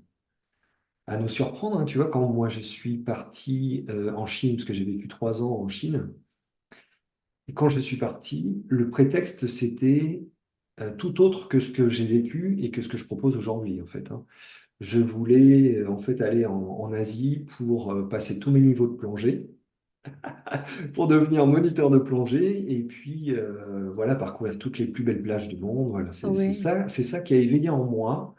Speaker 2: à nous surprendre, hein. Tu vois, quand moi je suis parti en Chine, parce que j'ai vécu 3 ans en Chine, et quand je suis parti, le prétexte, c'était tout autre que ce que j'ai vécu et que ce que je propose aujourd'hui, en fait, hein. Je voulais en fait aller en Asie pour passer tous mes niveaux de plongée, pour devenir moniteur de plongée, et puis voilà, parcourir toutes les plus belles plages du monde. Voilà,
Speaker 1: Oui,
Speaker 2: c'est ça qui a éveillé en moi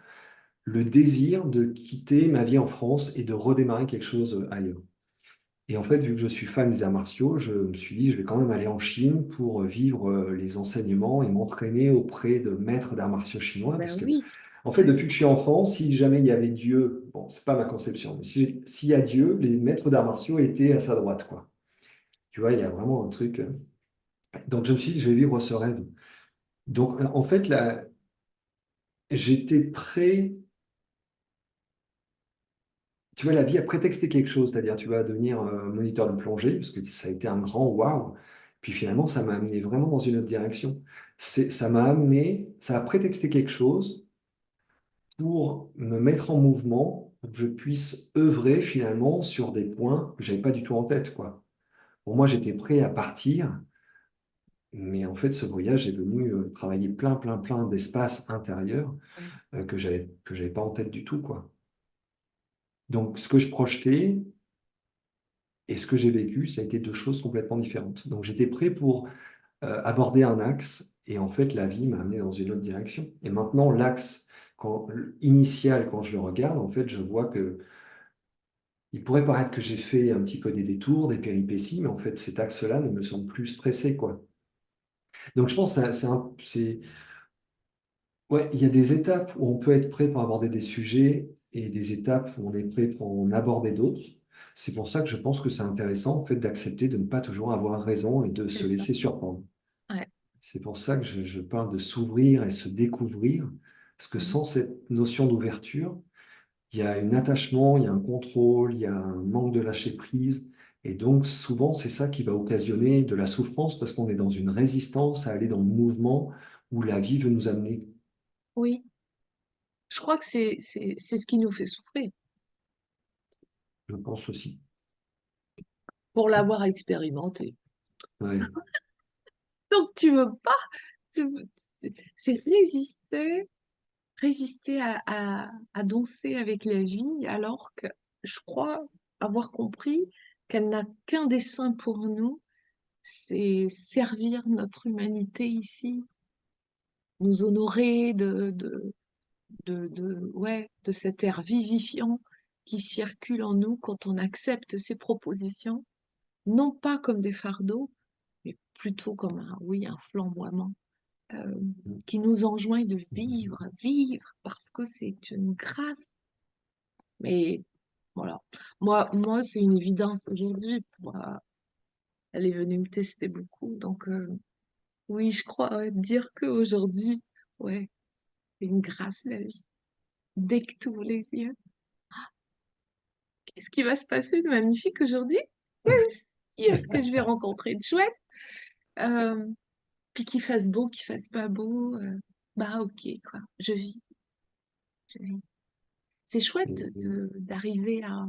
Speaker 2: le désir de quitter ma vie en France et de redémarrer quelque chose ailleurs. Et en fait, vu que je suis fan des arts martiaux, je me suis dit, je vais quand même aller en Chine pour vivre les enseignements et m'entraîner auprès de maîtres d'arts martiaux chinois.
Speaker 1: ben
Speaker 2: Parce que,
Speaker 1: oui,
Speaker 2: en fait,
Speaker 1: ouais,
Speaker 2: depuis que je suis enfant, si jamais il y avait Dieu, bon, c'est pas ma conception, mais s'il y a Dieu, les maîtres d'arts martiaux étaient à sa droite, quoi. Tu vois, il y a vraiment un truc. Donc, je me suis dit, je vais vivre ce rêve. Donc, en fait, là, j'étais prêt. Tu vois, la vie a prétexté quelque chose, c'est-à-dire tu vas devenir moniteur de plongée, parce que ça a été un grand waouh. Puis finalement, ça m'a amené vraiment dans une autre direction. Ça a prétexté quelque chose pour me mettre en mouvement, pour que je puisse œuvrer finalement sur des points que j'avais pas du tout en tête, quoi. Pour moi, j'étais prêt à partir, mais en fait, ce voyage est venu travailler plein, plein, plein d'espaces intérieurs
Speaker 1: ouais,
Speaker 2: que j'avais pas en tête du tout, quoi. Donc, ce que je projetais, et ce que j'ai vécu, ça a été deux choses complètement différentes. Donc j'étais prêt pour aborder un axe et en fait la vie m'a amené dans une autre direction. Et maintenant l'axe initial, quand je le regarde, en fait je vois que il pourrait paraître que j'ai fait un petit peu des détours, des péripéties, mais en fait cet axe-là ne me semble plus stressé, quoi. Donc je pense que ouais, il y a des étapes où on peut être prêt pour aborder des sujets et des étapes où on est prêt pour en aborder d'autres. C'est pour ça que je pense que c'est intéressant en fait d'accepter de ne pas toujours avoir raison et de
Speaker 1: c'est
Speaker 2: se
Speaker 1: ça.
Speaker 2: laisser surprendre.
Speaker 1: Ouais.
Speaker 2: C'est pour ça que je parle de s'ouvrir et se découvrir, parce que
Speaker 1: Mhm.
Speaker 2: sans cette notion d'ouverture, il y a un attachement, il y a un contrôle, il y a un manque de lâcher prise. Et donc souvent, c'est ça qui va occasionner de la souffrance, parce qu'on est dans une résistance à aller dans le mouvement où la vie veut nous amener,
Speaker 1: Oui, je crois que c'est ce qui nous fait souffrir,
Speaker 2: je pense aussi.
Speaker 1: pour l'avoir expérimenté.
Speaker 2: Ouais.
Speaker 1: Donc tu veux pas, c'est résister à danser avec la vie, alors que je crois avoir compris qu'elle n'a qu'un dessein pour nous, c'est servir notre humanité ici, nous honorer ouais, de cet air vivifiant qui circule en nous quand on accepte ces propositions, non pas comme des fardeaux, mais plutôt comme oui, un flamboiement euh, qui nous enjoint de vivre, vivre, parce que c'est une grâce. Mais voilà, moi c'est une évidence aujourd'hui. Elle est venue me tester beaucoup, donc oui, je crois dire qu'aujourd'hui, ouais, c'est une grâce la vie. Dès que tu ouvres les yeux, qu'est-ce qui va se passer de magnifique aujourd'hui? Qui est-ce que je vais rencontrer de chouette? Euh, Puis qu'il fasse beau, qu'il fasse pas beau, bah ok, quoi, je vis, je vis. C'est chouette d'arriver à...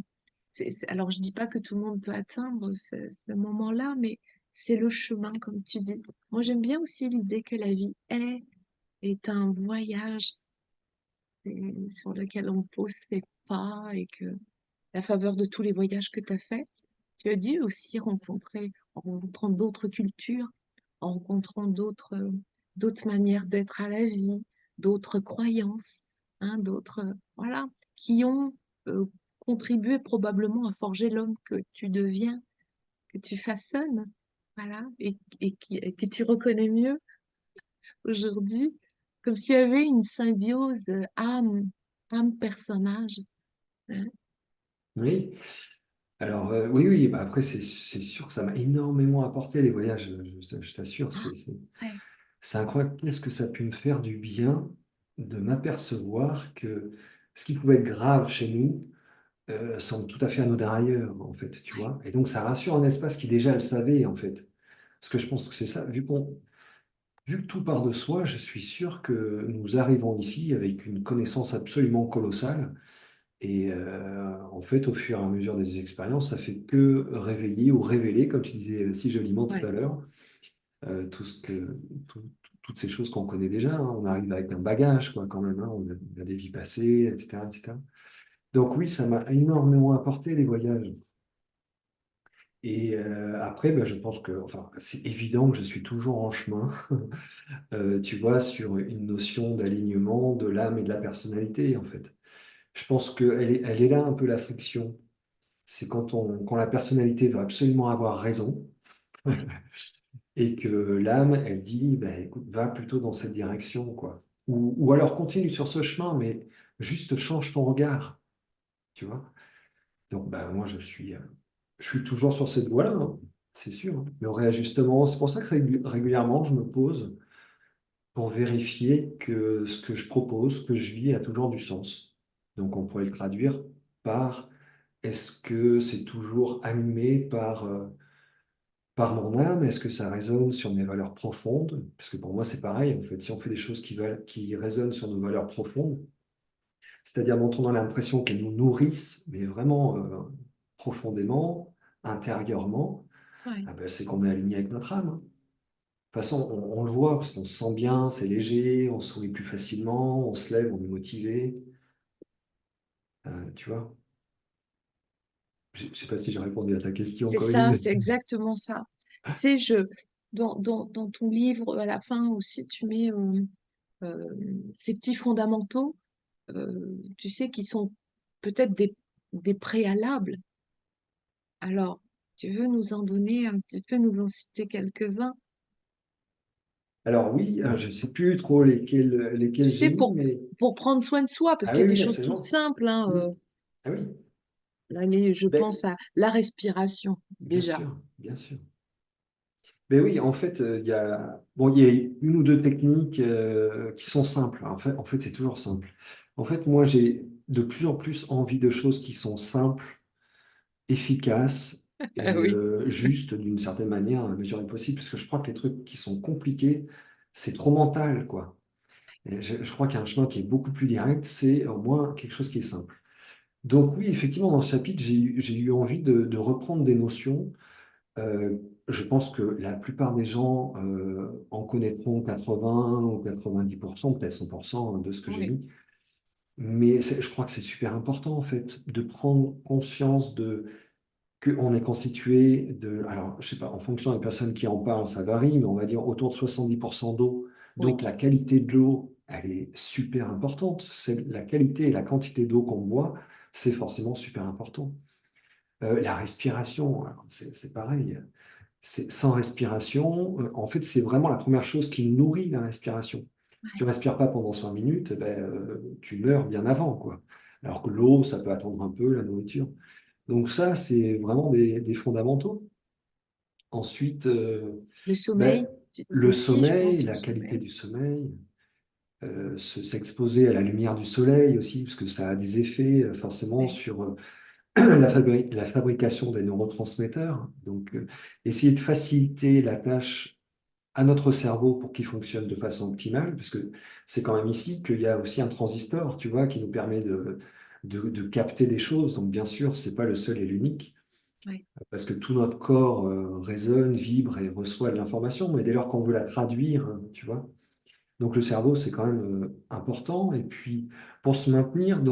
Speaker 1: alors, je dis pas que tout le monde peut atteindre ce moment-là, mais c'est le chemin, comme tu dis. Moi, j'aime bien aussi l'idée que la vie est un voyage sur lequel on pose ses pas et que la faveur de tous les voyages que tu as faits, tu as dû aussi rencontrer, en rencontrant d'autres cultures, en rencontrant d'autres manières d'être à la vie, d'autres croyances, hein, voilà, qui ont euh, contribué probablement à forger l'homme que tu deviens, que tu façonnes, voilà, et que tu reconnais mieux aujourd'hui, comme s'il y avait une symbiose âme-personnage. Hein.
Speaker 2: Oui. Alors, oui, oui, bah après, c'est sûr que ça m'a énormément apporté les voyages, je t'assure.
Speaker 1: Ah, ouais,
Speaker 2: C'est incroyable. Qu'est-ce que ça a pu me faire du bien de m'apercevoir que ce qui pouvait être grave chez nous semble tout à fait anodin ailleurs, en fait, tu
Speaker 1: ouais,
Speaker 2: vois. Et donc, ça rassure un espace qui déjà le savait, en fait. Parce que je pense que c'est ça, vu que tout part de soi, je suis sûr que nous arrivons ici avec une connaissance absolument colossale. Et en fait, au fur et à mesure des expériences, ça fait que réveiller ou révéler, comme tu disais si joliment tout
Speaker 1: ouais.
Speaker 2: à l'heure, tout ce que, tout- toutes ces choses qu'on connaît déjà. Hein. On arrive avec un bagage, quoi, quand même. Hein. On a des vies passées, etc., etc. Donc oui, ça m'a énormément apporté les voyages. Et après, ben, je pense que, enfin, c'est évident que je suis toujours en chemin, tu vois, sur une notion d'alignement de l'âme et de la personnalité, en fait. Je pense elle est là un peu la friction. C'est quand la personnalité veut absolument avoir raison
Speaker 1: Ouais.
Speaker 2: et que l'âme, elle dit, ben, écoute, va plutôt dans cette direction, quoi. Ou alors continue sur ce chemin, mais juste change ton regard, tu vois. Donc, ben, moi, je suis toujours sur cette voie-là, hein, c'est sûr. Hein. Le réajustement, c'est pour ça que régulièrement, je me pose pour vérifier que ce que je propose, que je vis, a toujours du sens. Donc, on pourrait le traduire par est-ce que c'est toujours animé par mon âme? Est-ce que ça résonne sur mes valeurs profondes? Parce que pour moi, c'est pareil, en fait. Si on fait des choses qui résonnent sur nos valeurs profondes, c'est-à-dire dont on a l'impression qu'elles nous nourrissent, mais vraiment profondément, intérieurement,
Speaker 1: Ouais.
Speaker 2: ah ben, c'est qu'on est aligné avec notre âme. Hein. De toute façon, on le voit parce qu'on se sent bien, c'est léger, on sourit plus facilement, on se lève, on est motivé. Tu vois? Je ne sais pas si j'ai répondu à ta question,
Speaker 1: C'est ça, c'est
Speaker 2: Corinne.
Speaker 1: exactement ça. Tu sais, dans ton livre, à la fin aussi, tu mets ces petits fondamentaux, tu sais, qui sont peut-être des préalables. Alors, tu veux nous en donner un petit peu, nous en citer quelques-uns?
Speaker 2: Alors oui, je ne sais plus trop
Speaker 1: Tu
Speaker 2: lesquels j'ai
Speaker 1: sais,
Speaker 2: mis, mais...
Speaker 1: pour prendre soin de soi, parce
Speaker 2: Ah
Speaker 1: qu'il y a
Speaker 2: oui,
Speaker 1: des
Speaker 2: oui,
Speaker 1: choses toutes
Speaker 2: absolument.
Speaker 1: simples, hein,
Speaker 2: Hmm. Ah oui,
Speaker 1: allez, je pense
Speaker 2: ben,
Speaker 1: à la respiration,
Speaker 2: bien
Speaker 1: déjà.
Speaker 2: sûr, bien sûr. Ben oui, en fait, bon, il y a une ou deux techniques qui sont simples. En fait, c'est toujours simple. En fait, moi, j'ai de plus en plus envie de choses qui sont simples, efficaces
Speaker 1: Ah
Speaker 2: et
Speaker 1: oui,
Speaker 2: justes d'une certaine manière, à la mesure du possible, parce que je crois que les trucs qui sont compliqués, c'est trop mental, quoi. Et je crois qu'un chemin qui est beaucoup plus direct, c'est au moins quelque chose qui est simple. Donc oui, effectivement, dans ce chapitre, j'ai eu envie de reprendre des notions. Euh, je pense que la plupart des gens en connaîtront 80 ou 90%, peut-être 100% de ce que j'ai
Speaker 1: oui,
Speaker 2: mis. Mais je crois que c'est super important, en fait, de prendre conscience de qu'on est constitué de... Alors, je sais pas, en fonction des personnes qui en parlent, ça varie, mais on va dire autour de 70% d'eau.
Speaker 1: oui,
Speaker 2: Donc, la qualité de l'eau, elle est super importante. C'est la qualité et la quantité d'eau qu'on boit, c'est forcément super important. La respiration, alors, c'est pareil. Sans respiration, en fait, c'est vraiment la première chose qui nourrit la respiration. Si tu
Speaker 1: ouais.
Speaker 2: respires pas pendant 5 minutes, ben, tu meurs bien avant, quoi. Alors que l'eau, ça peut attendre un peu, la nourriture. Donc ça, c'est vraiment des fondamentaux. Ensuite,
Speaker 1: Le
Speaker 2: ben,
Speaker 1: sommeil,
Speaker 2: le
Speaker 1: aussi, je
Speaker 2: sommeil,
Speaker 1: pense au
Speaker 2: la qualité
Speaker 1: sommeil.
Speaker 2: du sommeil, s'exposer à la lumière du soleil aussi, parce que ça a des effets forcément
Speaker 1: Ouais,
Speaker 2: sur la fabrication des neurotransmetteurs. Donc, essayer de faciliter la tâche à notre cerveau pour qu'il fonctionne de façon optimale, parce que c'est quand même ici qu'il y a aussi un transistor, tu vois, qui nous permet de capter des choses. Donc, bien sûr, c'est pas le seul et l'unique,
Speaker 1: ouais,
Speaker 2: parce que tout notre corps résonne, vibre et reçoit de l'information, mais dès lors qu'on veut la traduire, tu vois. Donc, le cerveau, c'est quand même important. Et puis, pour se maintenir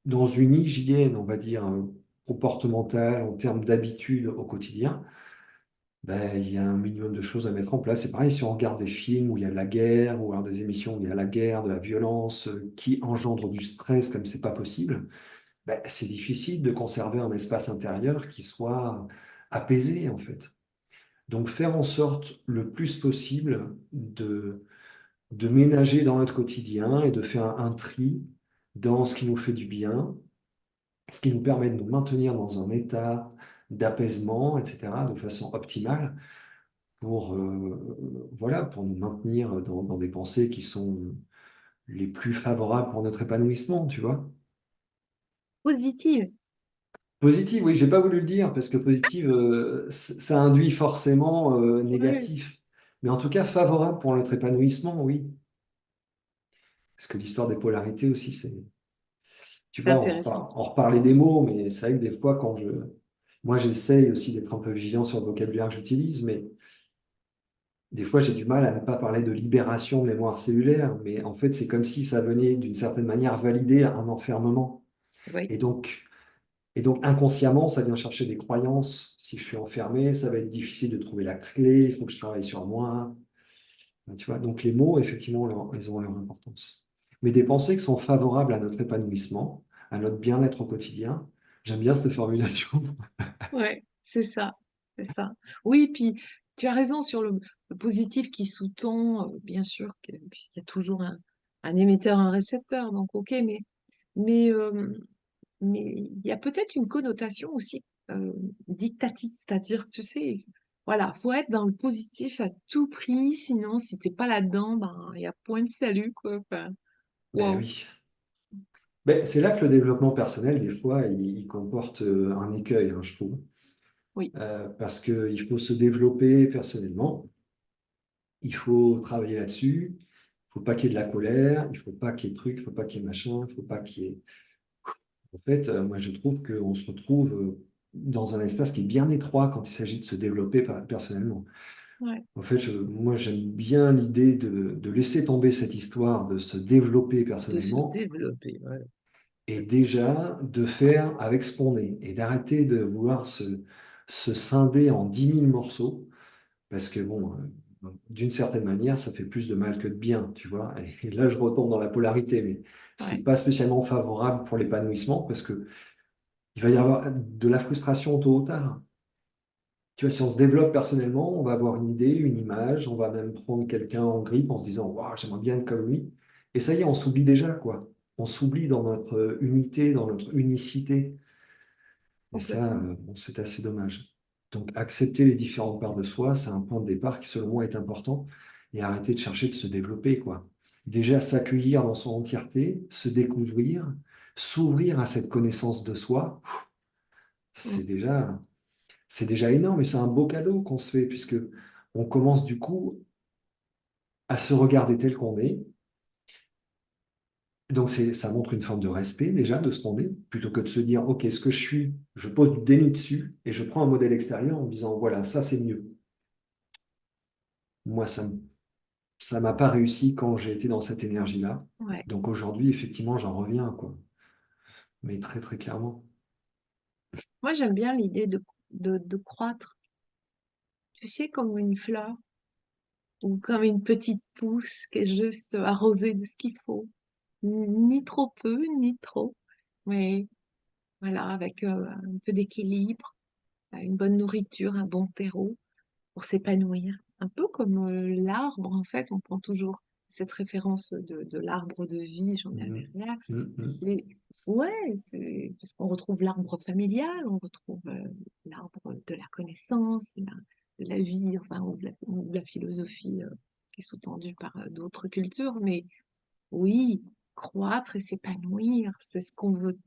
Speaker 2: dans une hygiène, on va dire, comportementale, en termes d'habitude au quotidien, ben, il y a un minimum de choses à mettre en place. C'est pareil, si on regarde des films où il y a de la guerre, ou alors des émissions où il y a la guerre, de la violence, qui engendrent du stress comme c'est pas possible, ben, c'est difficile de conserver un espace intérieur qui soit apaisé, en fait. Donc, faire en sorte le plus possible de ménager dans notre quotidien et de faire un tri dans ce qui nous fait du bien, ce qui nous permet de nous maintenir dans un état d'apaisement, etc., de façon optimale, pour, voilà, pour nous maintenir dans des pensées qui sont les plus favorables pour notre épanouissement, tu vois.
Speaker 1: Positive.
Speaker 2: Positive, oui, j'ai pas voulu le dire parce que positive, ça induit forcément
Speaker 1: Ouais.
Speaker 2: négatif. Mais en tout cas, favorable pour notre épanouissement, oui. Parce que l'histoire des polarités aussi, c'est, tu
Speaker 1: C'est
Speaker 2: vois,
Speaker 1: intéressant.
Speaker 2: on reparlait des mots, mais c'est vrai que des fois, moi, j'essaye aussi d'être un peu vigilant sur le vocabulaire que j'utilise, mais des fois, j'ai du mal à ne pas parler de libération de mémoire cellulaire, mais en fait, c'est comme si ça venait d'une certaine manière valider un enfermement.
Speaker 1: Oui.
Speaker 2: Et donc, Et donc, inconsciemment, ça vient chercher des croyances. Si je suis enfermé, ça va être difficile de trouver la clé, il faut que je travaille sur moi. Tu vois, donc les mots, effectivement, ils ont leur importance. Mais des pensées qui sont favorables à notre épanouissement, à notre bien-être au quotidien. J'aime bien cette formulation.
Speaker 1: Ouais, c'est ça, c'est ça. Oui, puis tu as raison sur le positif qui sous-tend, bien sûr, puisqu'il y a toujours un émetteur, un récepteur, donc ok, mais, euh, mais il y a peut-être une connotation aussi dictatique, c'est-à-dire, tu sais, voilà, faut être dans le positif à tout prix, sinon si t'es pas là-dedans, ben il y a point de salut, quoi. Enfin,
Speaker 2: Ben
Speaker 1: wow,
Speaker 2: oui. Ben, c'est là que le développement personnel, des fois, il comporte un écueil, hein, je trouve.
Speaker 1: oui,
Speaker 2: Parce qu'il faut se développer personnellement, il faut travailler là-dessus, il faut pas qu'il y ait de la colère, il faut pas qu'il y ait de trucs, il faut pas qu'il y ait machin, il faut pas qu'il y ait... En fait, moi, je trouve qu'on se retrouve dans un espace qui est bien étroit quand il s'agit de se développer personnellement.
Speaker 1: ouais,
Speaker 2: En fait, moi, j'aime bien l'idée de laisser tomber cette histoire de se développer
Speaker 1: de se
Speaker 2: personnellement
Speaker 1: développer, ouais,
Speaker 2: et
Speaker 1: ça, c'est
Speaker 2: déjà de faire avec ce qu'on est et d'arrêter de vouloir se scinder en 10 000 morceaux parce que, bon, d'une certaine manière, ça fait plus de mal que de bien, tu vois. Et là, je retombe dans la polarité, mais c'est
Speaker 1: ouais,
Speaker 2: pas spécialement favorable pour l'épanouissement parce que il va y avoir de la frustration tôt ou tard. Tu vois, si on se développe personnellement, on va avoir une idée, une image, on va même prendre quelqu'un en grippe en se disant, waouh, j'aimerais bien être comme lui. Et ça y est, on s'oublie déjà, quoi. On s'oublie dans notre unité, dans notre unicité. Et ça,
Speaker 1: complètement.
Speaker 2: bon, c'est assez dommage. Donc, accepter les différentes parts de soi, c'est un point de départ qui, selon moi, est important. Et arrêter de chercher de se développer, quoi. Déjà, s'accueillir dans son entièreté, se découvrir, s'ouvrir à cette connaissance de soi,
Speaker 1: Mm.
Speaker 2: c'est déjà, c'est déjà énorme et c'est un beau cadeau qu'on se fait, puisque on commence du coup à se regarder tel qu'on est. Donc, ça montre une forme de respect déjà de ce qu'on est, plutôt que de se dire, OK, ce que je suis, je pose du déni dessus et je prends un modèle extérieur en me disant, voilà, ça c'est mieux. Moi, ça m'a pas réussi quand j'ai été dans cette énergie-là.
Speaker 1: Ouais.
Speaker 2: Donc aujourd'hui, effectivement, j'en reviens, quoi. Mais très, très clairement.
Speaker 1: Moi, j'aime bien l'idée de croître, tu sais, comme une fleur ou comme une petite pousse qui est juste arrosée de ce qu'il faut. Ni trop peu, ni trop, mais voilà, avec un peu d'équilibre, une bonne nourriture, un bon terreau pour s'épanouir. Un peu comme l'arbre, en fait, on prend toujours cette référence de l'arbre de vie, j'en avais
Speaker 2: Mhm.
Speaker 1: rien.
Speaker 2: Mhm.
Speaker 1: C'est, ouais, c'est, parce qu'on retrouve l'arbre familial, on retrouve l'arbre de la connaissance, de la vie, enfin, ou de la philosophie qui est sous-tendue par d'autres cultures. Mais oui, croître et s'épanouir, c'est ce qu'on veut.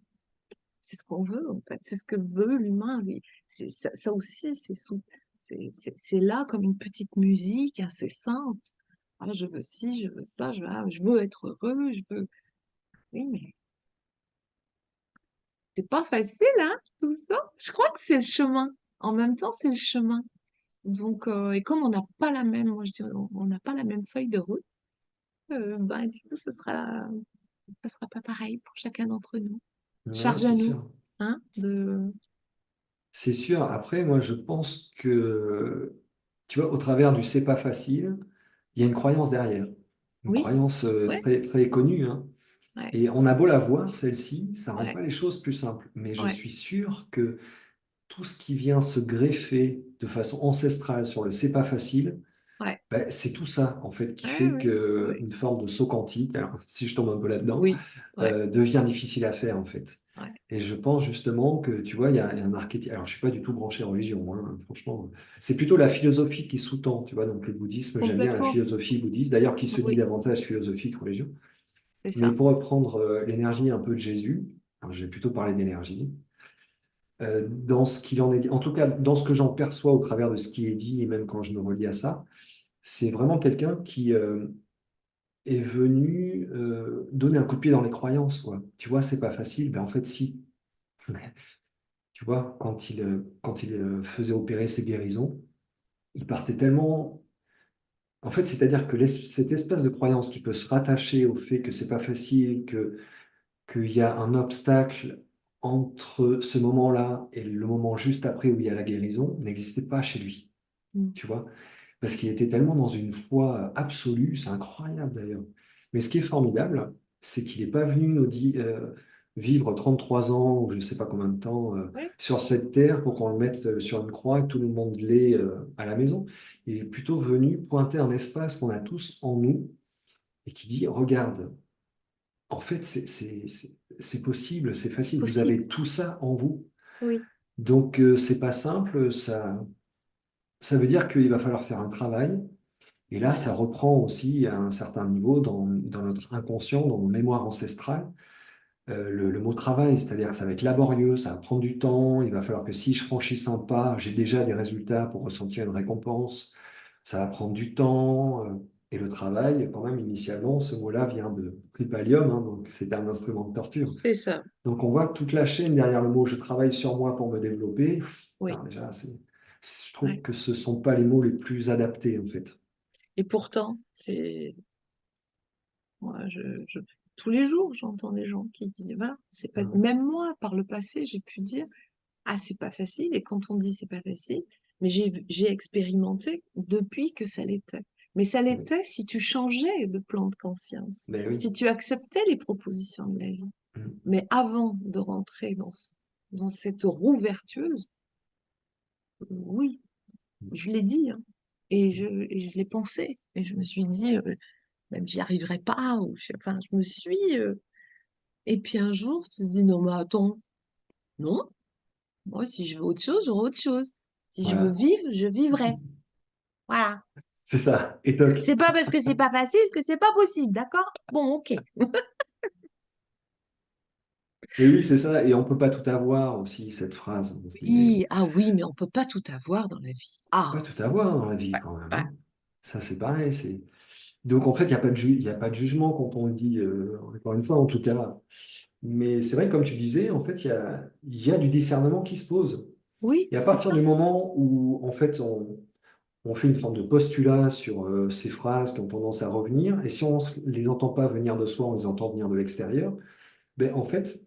Speaker 1: C'est ce qu'on veut, en fait. C'est ce que veut l'humain. Ça aussi, c'est là comme une petite musique incessante. Ah, je veux ci, je veux ça, je veux être heureux, je veux. Oui, mais c'est pas facile, hein, tout ça. Je crois que c'est le chemin. En même temps, c'est le chemin. Donc, et comme on n'a pas la même, moi je dis, on n'a pas la même feuille de route, ben, du coup, ça sera pas pareil pour chacun d'entre nous.
Speaker 2: Ouais,
Speaker 1: Charge à
Speaker 2: c'est
Speaker 1: nous,
Speaker 2: sûr.
Speaker 1: hein, de...
Speaker 2: C'est sûr. Après, moi, je pense que, tu vois, au travers du c'est pas facile, il y a une croyance derrière. Une
Speaker 1: Oui,
Speaker 2: croyance
Speaker 1: ouais,
Speaker 2: très, très connue, hein.
Speaker 1: ouais,
Speaker 2: Et on a beau la voir, celle-ci, ça rend
Speaker 1: ouais,
Speaker 2: pas les choses plus simples. Mais je
Speaker 1: ouais,
Speaker 2: suis sûr que tout ce qui vient se greffer de façon ancestrale sur le c'est pas facile,
Speaker 1: ouais,
Speaker 2: ben, c'est tout ça, en fait, qui
Speaker 1: ouais,
Speaker 2: fait
Speaker 1: ouais,
Speaker 2: qu'une forme de saut quantique, alors, si je tombe un peu là-dedans,
Speaker 1: oui, ouais,
Speaker 2: devient difficile à faire, en fait.
Speaker 1: ouais,
Speaker 2: Et je pense justement que, tu vois, il y a un archétype. Alors, je suis pas du tout branché religion, hein, franchement. C'est plutôt la philosophie qui sous-tend, tu vois. Donc, le bouddhisme, j'aime bien la
Speaker 1: complètement.
Speaker 2: philosophie bouddhiste, d'ailleurs, qui se dit
Speaker 1: Oui,
Speaker 2: davantage philosophie que religion.
Speaker 1: c'est
Speaker 2: Mais
Speaker 1: ça.
Speaker 2: pour reprendre l'énergie un peu de Jésus, alors, je vais plutôt parler d'énergie, dans ce qu'il en est dit, en tout cas, dans ce que j'en perçois au travers de ce qui est dit, et même quand je me relie à ça, c'est vraiment quelqu'un qui est venu donner un coup de pied dans les croyances, quoi. Tu vois, c'est pas facile. Ben, en fait, si. Tu vois, quand il faisait opérer ses guérisons, il partait tellement. En fait, c'est-à-dire que cette espèce de croyance qui peut se rattacher au fait que c'est pas facile, qu'il y a un obstacle entre ce moment-là et le moment juste après où il y a la guérison, n'existait pas chez lui.
Speaker 1: Mm.
Speaker 2: Tu vois? Parce qu'il était tellement dans une foi absolue, c'est incroyable d'ailleurs. Mais ce qui est formidable, c'est qu'il n'est pas venu vivre 33 ans ou je ne sais pas combien de temps
Speaker 1: Oui,
Speaker 2: sur cette terre pour qu'on le mette sur une croix et que tout le monde l'ait à la maison. Il est plutôt venu pointer un espace qu'on a tous en nous et qui dit, regarde, en fait, c'est possible, c'est
Speaker 1: c'est
Speaker 2: facile, vous
Speaker 1: possible.
Speaker 2: avez tout ça en vous.
Speaker 1: Oui,
Speaker 2: Donc, c'est pas simple, ça veut dire qu'il va falloir faire un travail. Et là,
Speaker 1: voilà.
Speaker 2: ça reprend aussi à un certain niveau dans notre inconscient, dans nos mémoires ancestrales, le mot travail, c'est-à-dire que ça va être laborieux, ça va prendre du temps, il va falloir que si je franchisse un pas, j'ai déjà des résultats pour ressentir une récompense, ça va prendre du temps, et le travail, quand même, initialement, ce mot-là vient de tripalium, hein, donc c'était un instrument de torture.
Speaker 1: C'est ça.
Speaker 2: Donc on voit toute la chaîne derrière le mot je travaille sur moi pour me développer.
Speaker 1: Oui,
Speaker 2: Alors déjà, je trouve
Speaker 1: ouais.
Speaker 2: que ce ne sont pas les mots les plus adaptés, en fait.
Speaker 1: Et pourtant, moi, tous les jours, j'entends des gens qui disent, voilà, c'est pas,
Speaker 2: Hein.
Speaker 1: même moi, par le passé, j'ai pu dire, ah, c'est pas facile. Et quand on dit c'est pas facile, mais j'ai expérimenté depuis que ça l'était. Mais ça
Speaker 2: Oui.
Speaker 1: l'était si tu changeais de plan de conscience,
Speaker 2: Ben oui.
Speaker 1: si tu acceptais les propositions de la vie.
Speaker 2: Mm.
Speaker 1: Mais avant de rentrer dans cette roue vertueuse, oui, je l'ai dit, hein, et je l'ai pensé. Et je me suis dit, même j'y arriverai pas, enfin, je me suis. Et puis un jour, tu te dis, non, mais attends, non, moi, si je veux autre chose, j'aurai autre chose. Si je veux
Speaker 2: Voilà.
Speaker 1: vivre, je vivrai. Voilà.
Speaker 2: C'est ça. Et toc.
Speaker 1: C'est pas parce que c'est pas facile que c'est pas possible, d'accord? Bon, ok.
Speaker 2: Mais oui, c'est ça. Et on peut pas tout avoir aussi, cette phrase. On se dit, mais
Speaker 1: Oui, ah oui, mais on peut pas tout avoir dans la vie.
Speaker 2: on peut
Speaker 1: Ah,
Speaker 2: pas tout avoir dans la vie
Speaker 1: ouais,
Speaker 2: quand même,
Speaker 1: ouais.
Speaker 2: hein. Ça, c'est pareil. Donc, en fait, il y a pas de jugement quand on le dit, encore une fois, en tout cas. Mais c'est vrai, comme tu disais, en fait, il y a du discernement qui se pose.
Speaker 1: Oui,
Speaker 2: Et à
Speaker 1: c'est
Speaker 2: partir
Speaker 1: ça.
Speaker 2: du moment où, en fait, on fait une forme de postulat sur ces phrases qui ont tendance à revenir, et si on ne les entend pas venir de soi, on les entend venir de l'extérieur, ben, en fait,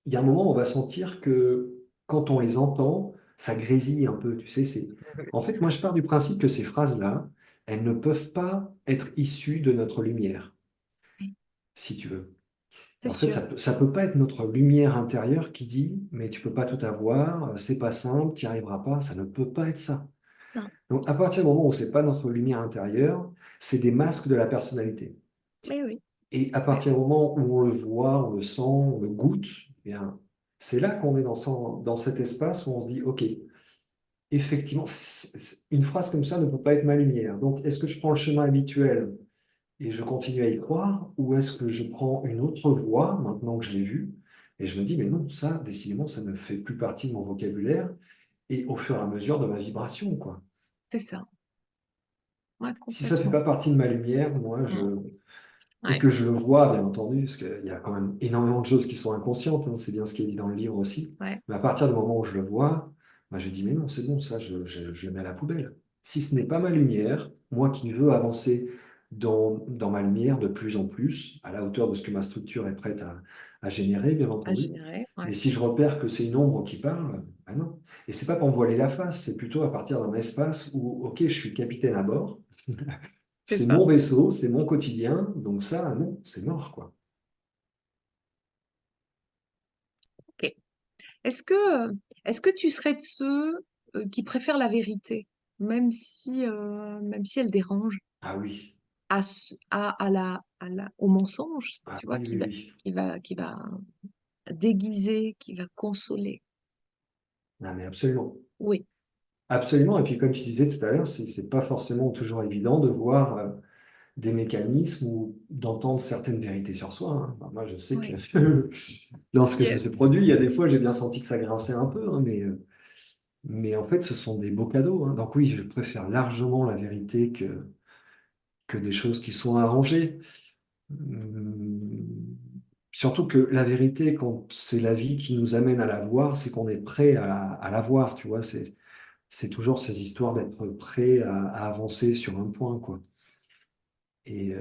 Speaker 2: il y a un moment où on va sentir que quand on les entend, ça grésille un peu. Tu sais, En fait, moi, je pars du principe que ces phrases-là, elles ne peuvent pas être issues de notre lumière,
Speaker 1: Oui,
Speaker 2: si tu veux. Et
Speaker 1: c'est
Speaker 2: en fait,
Speaker 1: sûr.
Speaker 2: ça peut pas être notre lumière intérieure qui dit, mais tu peux pas tout avoir, c'est pas simple, tu n'y arriveras pas. Ça ne peut pas être ça.
Speaker 1: Non,
Speaker 2: Donc, à partir du moment où c'est pas notre lumière intérieure, c'est des masques de la personnalité.
Speaker 1: mais oui.
Speaker 2: Et à
Speaker 1: Ouais,
Speaker 2: partir du moment où on le voit, on le sent, on le goûte, eh bien, c'est là qu'on est dans cet espace où on se dit, OK, effectivement, une phrase comme ça ne peut pas être ma lumière. Donc, est-ce que je prends le chemin habituel et je continue à y croire, ou est-ce que je prends une autre voie maintenant que je l'ai vue et je me dis, mais non, ça, décidément, ça ne fait plus partie de mon vocabulaire et au fur et à mesure de ma vibration, quoi.
Speaker 1: c'est ça. Ouais,
Speaker 2: Si ça ne fait
Speaker 1: complètement.
Speaker 2: pas partie de ma lumière, moi,
Speaker 1: Mm.
Speaker 2: et
Speaker 1: Ouais,
Speaker 2: que je le vois, bien entendu, parce qu'il y a quand même énormément de choses qui sont inconscientes, hein, c'est bien ce qui est dit dans le livre aussi.
Speaker 1: ouais,
Speaker 2: Mais à partir du moment où je le vois, bah, je dis, mais non, c'est bon, ça, je le mets à la poubelle. Si ce n'est pas ma lumière, moi qui veux avancer dans ma lumière de plus en plus, à la hauteur de ce que ma structure est prête à générer, bien
Speaker 1: à
Speaker 2: entendu.
Speaker 1: gérer,
Speaker 2: Mais
Speaker 1: ouais,
Speaker 2: si je repère que c'est une ombre qui parle, ben non. Et c'est pas pour me voiler la face, c'est plutôt à partir d'un espace où, ok, je suis capitaine à bord,
Speaker 1: c'est
Speaker 2: c'est
Speaker 1: ça.
Speaker 2: mon vaisseau, c'est mon quotidien, donc ça, non, c'est mort, quoi.
Speaker 1: Ok. Est-ce que, est-ce que tu serais de ceux qui préfèrent la vérité, même si elle dérange,
Speaker 2: Ah oui,
Speaker 1: au mensonge,
Speaker 2: ah
Speaker 1: tu vois,
Speaker 2: oui, oui, oui.
Speaker 1: qui va déguiser, qui va consoler?
Speaker 2: Ah, mais absolument.
Speaker 1: Oui,
Speaker 2: Absolument. Et puis, comme tu disais tout à l'heure, c'est pas forcément toujours évident de voir des mécanismes ou d'entendre certaines vérités sur soi, hein. Bah, moi, je sais que
Speaker 1: oui.
Speaker 2: lorsque ça
Speaker 1: Yes.
Speaker 2: s'est produit, il y a des fois, j'ai bien senti que ça grinçait un peu, hein, mais en fait, ce sont des beaux cadeaux, hein. Donc oui, je préfère largement la vérité que des choses qui sont arrangées. Hum, Surtout que la vérité, quand c'est la vie qui nous amène à la voir, c'est qu'on est prêt à la voir, tu vois. C'est toujours ces histoires d'être prêt à avancer sur un point, quoi. Et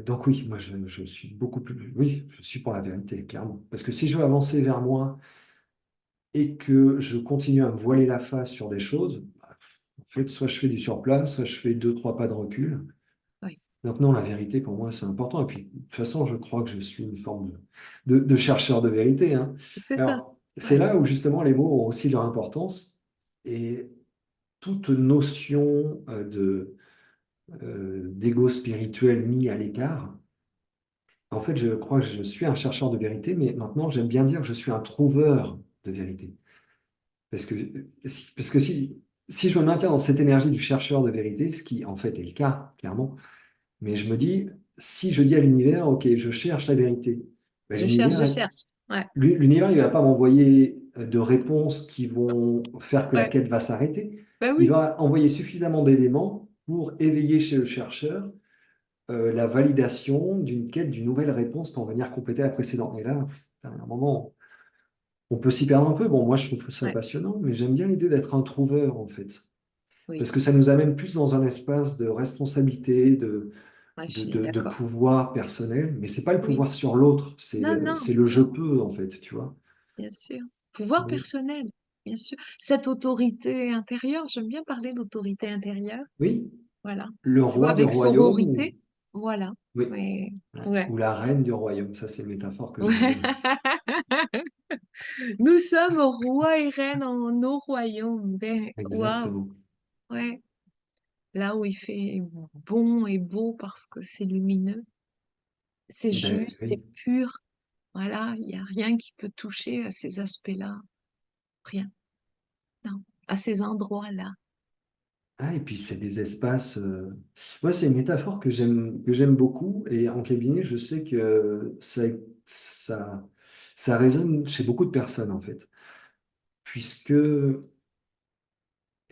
Speaker 2: donc oui, moi je suis beaucoup plus... Oui, je suis pour la vérité, clairement. Parce que si je veux avancer vers moi et que je continue à me voiler la face sur des choses, bah, en fait, soit je fais du surplace, soit je fais deux, trois pas de recul.
Speaker 1: Oui,
Speaker 2: Donc non, la vérité, pour moi, c'est important. Et puis, de toute façon, je crois que je suis une forme de chercheur de vérité, hein.
Speaker 1: c'est ça.
Speaker 2: Alors, c'est
Speaker 1: Ouais.
Speaker 2: là où justement les mots ont aussi leur importance. Et toute notion d'ego spirituel mis à l'écart, en fait, je crois que je suis un chercheur de vérité, mais maintenant, j'aime bien dire que je suis un trouveur de vérité. Parce que, parce que si je me maintiens dans cette énergie du chercheur de vérité, ce qui en fait est le cas, clairement, mais je me dis, si je dis à l'univers, OK, je cherche la vérité, ben,
Speaker 1: Je cherche, je
Speaker 2: l'univers,
Speaker 1: cherche. Ouais,
Speaker 2: l'univers, il ne va pas m'envoyer de réponses qui vont faire que la
Speaker 1: ouais.
Speaker 2: quête va s'arrêter.
Speaker 1: Ben
Speaker 2: Il
Speaker 1: oui,
Speaker 2: va envoyer suffisamment d'éléments pour éveiller chez le chercheur la validation d'une quête, d'une nouvelle réponse pour venir compléter la précédente. Et là, à un moment, on peut s'y perdre un peu. Bon, moi, je trouve ça
Speaker 1: ouais,
Speaker 2: passionnant, mais j'aime bien l'idée d'être un trouveur, en fait.
Speaker 1: oui.
Speaker 2: Parce que ça nous amène plus dans un espace de responsabilité,
Speaker 1: Ouais, je suis
Speaker 2: de
Speaker 1: d'accord.
Speaker 2: pouvoir personnel. Mais c'est pas le
Speaker 1: Oui.
Speaker 2: pouvoir sur l'autre,
Speaker 1: Non, non,
Speaker 2: c'est le je
Speaker 1: non,
Speaker 2: peux, en fait, tu vois.
Speaker 1: bien sûr. Pouvoir
Speaker 2: Oui,
Speaker 1: personnel, bien sûr. Cette autorité intérieure, j'aime bien parler d'autorité intérieure.
Speaker 2: oui,
Speaker 1: Voilà.
Speaker 2: le
Speaker 1: Tu vois,
Speaker 2: roi du
Speaker 1: avec
Speaker 2: royaume,
Speaker 1: sororité, voilà.
Speaker 2: oui,
Speaker 1: Mais,
Speaker 2: ouais,
Speaker 1: ouais.
Speaker 2: ou la reine du royaume. Ça, c'est une métaphore que j'aime bien
Speaker 1: Ouais.
Speaker 2: aussi.
Speaker 1: Nous sommes rois et reines en nos royaumes. Ben, waouh.
Speaker 2: Exactement.
Speaker 1: Ouais. Là où il fait bon et beau parce que c'est lumineux, c'est
Speaker 2: Ben
Speaker 1: juste, c'est
Speaker 2: oui.
Speaker 1: pur. Voilà, il n'y a rien qui peut toucher à ces aspects-là. Rien. Non. À ces endroits-là.
Speaker 2: Ah, et puis c'est des espaces. Moi, c'est une métaphore que j'aime beaucoup. Et en cabinet, je sais que ça, ça résonne chez beaucoup de personnes, en fait. Puisque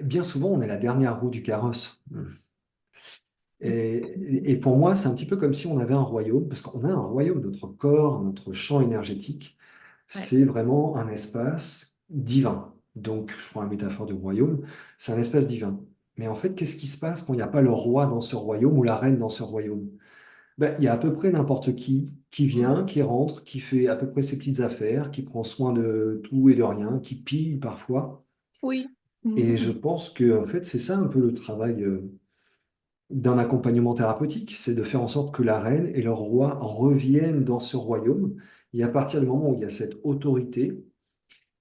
Speaker 2: bien souvent, on est la dernière roue du carrosse. Et pour moi, c'est un petit peu comme si on avait un royaume, parce qu'on a un royaume, notre corps, notre champ énergétique,
Speaker 1: Ouais.
Speaker 2: c'est vraiment un espace divin. Donc, je prends la métaphore du royaume, c'est un espace divin. Mais en fait, qu'est-ce qui se passe quand il n'y a pas le roi dans ce royaume ou la reine dans ce royaume? Ben, il y a à peu près n'importe qui
Speaker 1: Mm.
Speaker 2: vient, qui rentre, qui fait à peu près ses petites affaires, qui prend soin de tout et de rien, qui pille parfois.
Speaker 1: Oui.
Speaker 2: Et je
Speaker 1: Mhm.
Speaker 2: pense que en fait, c'est ça un peu le travail d'un accompagnement thérapeutique, c'est de faire en sorte que la reine et le roi reviennent dans ce royaume. Et à partir du moment où il y a cette autorité,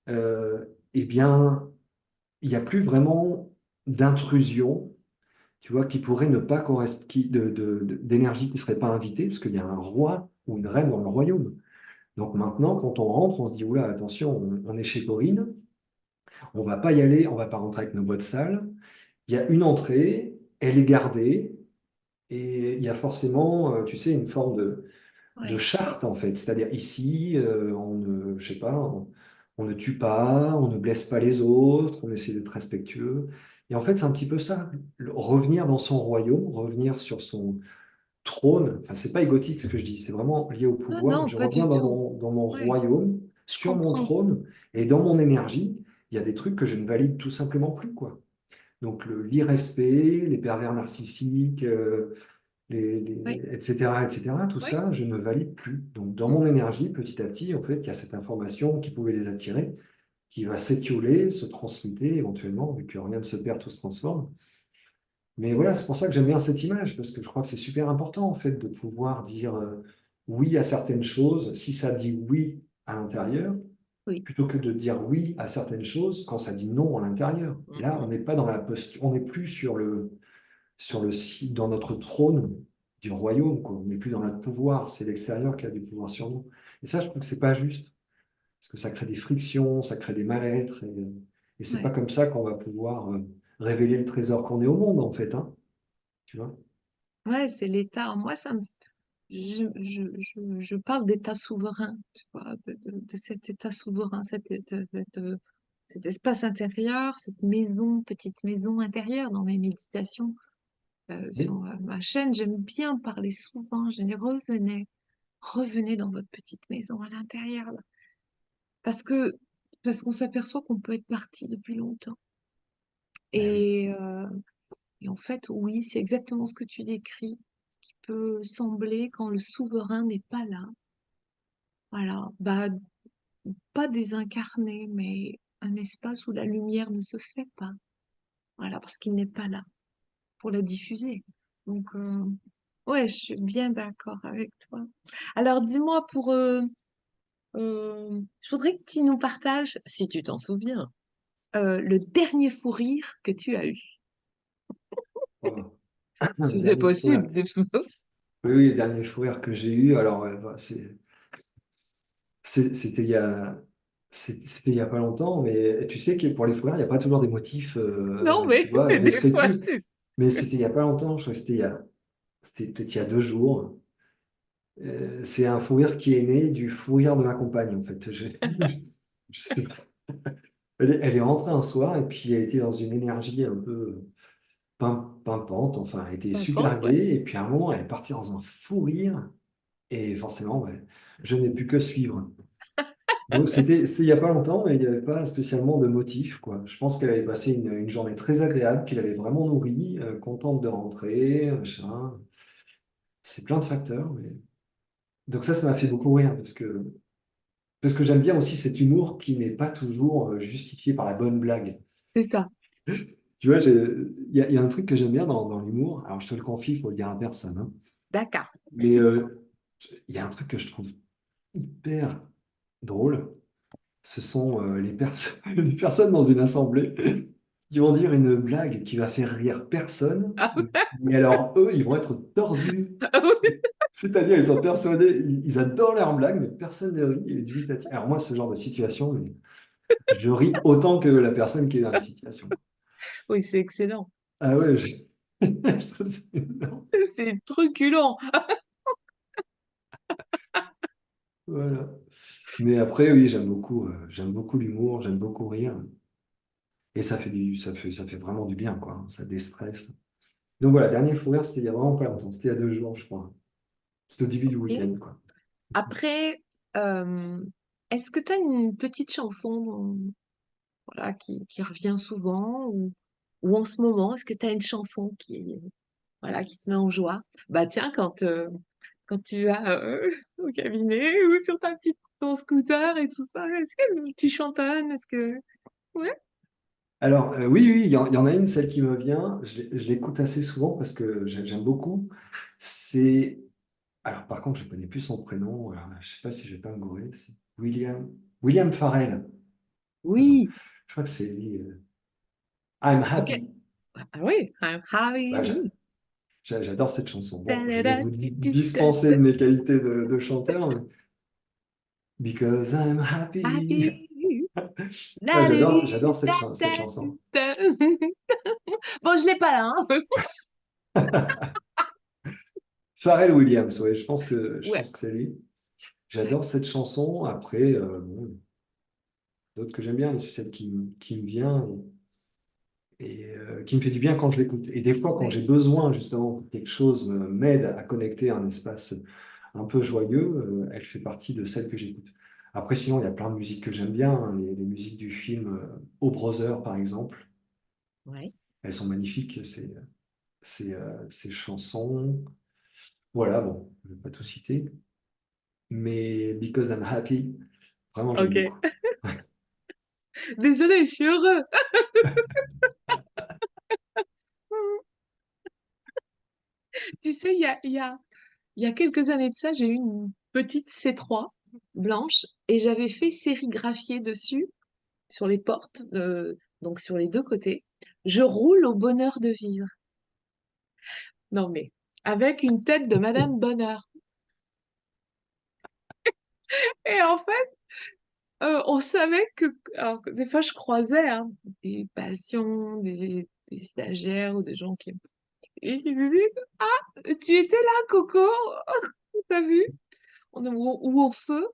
Speaker 2: eh bien, il n'y a plus vraiment d'intrusion, tu vois, qui pourrait ne pas correspondre, d'énergie qui ne serait pas invitée, parce qu'il y a un roi ou une reine dans le royaume. Donc maintenant, quand on rentre, on se dit, oula, attention, on est chez Corinne, on va pas y aller, on va pas rentrer avec nos bottes sales. Il y a une entrée, elle est gardée, et il y a forcément, tu sais, une forme de
Speaker 1: Ouais.
Speaker 2: charte, en fait. C'est-à-dire ici, on ne, je sais pas, on ne tue pas, on ne blesse pas les autres, on essaie d'être respectueux. Et en fait, c'est un petit peu ça, revenir dans son royaume, revenir sur son trône. Enfin, c'est pas égotique ce que je dis, c'est vraiment lié au
Speaker 1: Non,
Speaker 2: pouvoir.
Speaker 1: non,
Speaker 2: Je
Speaker 1: pas
Speaker 2: reviens
Speaker 1: du tout.
Speaker 2: dans mon
Speaker 1: Ouais,
Speaker 2: royaume,
Speaker 1: je
Speaker 2: sur mon
Speaker 1: comprends.
Speaker 2: trône, et dans mon énergie, il y a des trucs que je ne valide tout simplement plus, quoi. Donc l'irrespect, les pervers narcissiques,
Speaker 1: Oui,
Speaker 2: etc., etc., tout
Speaker 1: oui.
Speaker 2: ça, je ne valide plus. Donc, dans
Speaker 1: Mm.
Speaker 2: mon énergie, petit à petit, en fait, il y a cette information qui pouvait les attirer, qui va s'étioler, se transmuter éventuellement, vu que rien ne se perd, tout se transforme. Mais voilà, c'est pour ça que j'aime bien cette image, parce que je crois que c'est super important, en fait, de pouvoir dire oui à certaines choses, si ça dit oui à l'intérieur,
Speaker 1: Oui.
Speaker 2: plutôt que de dire oui à certaines choses quand ça dit non à l'intérieur. Et là, on
Speaker 1: Mhm.
Speaker 2: n'est pas dans la posture, on n'est plus dans notre trône du royaume, quoi. On n'est plus dans notre pouvoir, c'est l'extérieur qui a du pouvoir sur nous. Et ça, je trouve que c'est pas juste, parce que ça crée des frictions, ça crée des mal-être, et c'est pas
Speaker 1: Ouais.
Speaker 2: comme ça qu'on va pouvoir révéler le trésor qu'on est au monde, en fait, hein, tu vois.
Speaker 1: Ouais, c'est l'État. Moi, je parle d'État souverain, tu vois, de cet État souverain, cet espace intérieur, cette maison, petite maison intérieure dans mes méditations
Speaker 2: Oui,
Speaker 1: sur ma chaîne. J'aime bien parler souvent. Je dis revenez dans votre petite maison à l'intérieur, là. Parce que, parce qu'on s'aperçoit qu'on peut être parti depuis longtemps.
Speaker 2: ben oui.
Speaker 1: Et, euh, et en fait, oui, c'est exactement ce que tu décris. Ce qui peut sembler quand le souverain n'est pas là. Voilà, bah, pas désincarné, mais un espace où la lumière ne se fait pas. Voilà, parce qu'il n'est pas là pour la diffuser. Donc, ouais, je suis bien d'accord avec toi. Alors, dis-moi je voudrais que tu nous partages, si tu t'en souviens, le dernier fou rire que tu as eu.
Speaker 2: Voilà. Le
Speaker 1: Si c'est
Speaker 2: dernier fou rire.
Speaker 1: possible, des fois.
Speaker 2: Oui, oui, le dernier fou rire que j'ai eu, alors bah, c'était c'était il y a pas longtemps, mais tu sais que pour les fou rires, il n'y a pas toujours des motifs,
Speaker 1: Non,
Speaker 2: tu
Speaker 1: mais
Speaker 2: vois,
Speaker 1: des fois,
Speaker 2: descriptifs.
Speaker 1: c'est...
Speaker 2: Mais c'était il y a pas longtemps, je crois que c'était peut-être il y a 2 jours. C'est un fou rire qui est né du fou rire de ma compagne, en fait. Je sais pas. Elle est rentrée un soir et puis elle était dans une énergie un peu pimpante, enfin, elle était super
Speaker 1: Pimpante, ouais.
Speaker 2: gaie, et puis à un moment, elle est partie dans un fou rire, et forcément, ouais, je n'ai pu que suivre. Donc c'était il n'y a pas longtemps, mais il n'y avait pas spécialement de motif, quoi. Je pense qu'elle avait passé une journée très agréable, qu'il avait vraiment nourrie, contente de rentrer, machin. C'est plein de facteurs, mais... Donc ça m'a fait beaucoup rire, parce que j'aime bien aussi cet humour qui n'est pas toujours justifié par la bonne blague.
Speaker 1: C'est ça.
Speaker 2: Tu vois, il y a un truc que j'aime bien dans l'humour, alors je te le confie, il faut le dire à personne, hein.
Speaker 1: D'accord.
Speaker 2: Mais il y a un truc que je trouve hyper drôle, ce sont les personnes dans une assemblée qui vont dire une blague qui va faire rire personne,
Speaker 1: Ah,
Speaker 2: mais alors eux, ils vont être tordus.
Speaker 1: oui.
Speaker 2: C'est-à-dire, ils sont persuadés, ils adorent leur blague, mais personne ne rit, et dubitatif. Alors moi, ce genre de situation, mais je ris autant que la personne qui est dans la situation.
Speaker 1: Oui, c'est excellent.
Speaker 2: Ah ouais, je trouve ça énorme.
Speaker 1: C'est truculent.
Speaker 2: Voilà. Mais après, oui, j'aime beaucoup l'humour, j'aime beaucoup rire. Et ça fait vraiment du bien, quoi, hein. Ça déstresse. Donc voilà, dernier fou rire, c'était il y a vraiment pas longtemps. C'était il y a 2 jours, je crois. C'était au début du
Speaker 1: Et
Speaker 2: week-end, quoi.
Speaker 1: après, euh, est-ce que tu as une petite chanson voilà, qui revient souvent ou en ce moment, est-ce que tu as une chanson voilà, qui te met en joie? Bah tiens, quand tu vas au cabinet ou sur ton scooter et tout ça, est-ce que tu chantonnes? Est-ce que... Ouais.
Speaker 2: Alors, oui, oui, il y en a une, celle qui me vient. Je l'écoute assez souvent parce que j'aime beaucoup. C'est. Alors, par contre, je connais plus son prénom. Alors, je sais pas si je vais pas me gourer. C'est William Farrell. Attends,
Speaker 1: Oui.
Speaker 2: je crois que c'est lui. I'm
Speaker 1: Ok.
Speaker 2: Happy.
Speaker 1: Ah oui, I'm
Speaker 2: Ouais,
Speaker 1: happy.
Speaker 2: j'adore cette chanson. Bon, je vais
Speaker 1: Ta-da-da,
Speaker 2: vous dispenser
Speaker 1: ti-ti-ta-ta.
Speaker 2: de mes qualités de chanteur, mais Because I'm happy.
Speaker 1: Happy.
Speaker 2: Ouais,
Speaker 1: La-di-di,
Speaker 2: j'adore cette chanson.
Speaker 1: ta-ta-ta. Bon, je l'ai pas là, hein.
Speaker 2: Pharrell Williams, ouais, je
Speaker 1: Ouais,
Speaker 2: pense que c'est lui.
Speaker 1: ouais,
Speaker 2: J'adore cette chanson. Après, bon, d'autres que j'aime bien, mais c'est celle qui me vient et qui me fait du bien quand je l'écoute. Et des fois, quand
Speaker 1: ouais,
Speaker 2: j'ai besoin, justement, que quelque chose m'aide à connecter à un espace un peu joyeux, elle fait partie de celles que j'écoute. Après, sinon, il y a plein de musiques que j'aime bien, hein. Les musiques du film Oh Brother, par exemple,
Speaker 1: ouais.
Speaker 2: elles sont magnifiques, ces chansons. Voilà, bon, je ne vais pas tout citer, mais Because I'm Happy, vraiment, j'aime beaucoup.
Speaker 1: Ok. Désolée, je suis heureux. Tu sais, il y a quelques années de ça, j'ai eu une petite C3 blanche et j'avais fait sérigraphier dessus, sur les portes, donc sur les deux côtés. Je roule au bonheur de vivre. Non mais, avec une tête de Madame Bonheur. Et en fait, on savait que, alors, que des fois je croisais hein, des patients, des stagiaires ou des gens qui... Et ils disaient, ah, tu étais là, Coco, t'as vu? Ou au feu.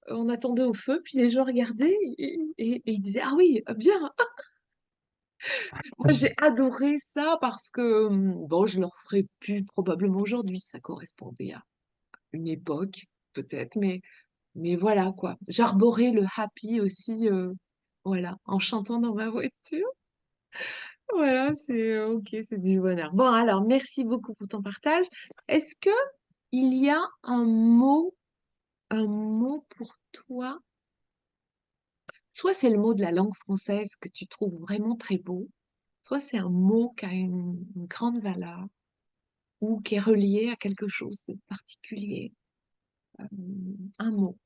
Speaker 1: On attendait au feu, puis les gens regardaient et ils disaient, ah oui, bien. Moi, j'ai adoré ça parce que, bon, je le referai plus probablement aujourd'hui. Ça correspondait à une époque, peut-être, mais voilà, quoi. J'arborais le happy aussi, voilà, en chantant dans ma voiture. Voilà, ok, c'est du bonheur. Bon, alors, merci beaucoup pour ton partage. Est-ce que il y a un mot pour toi? Soit c'est le mot de la langue française que tu trouves vraiment très beau, soit c'est un mot qui a une grande valeur ou qui est relié à quelque chose de particulier. Euh, un mot.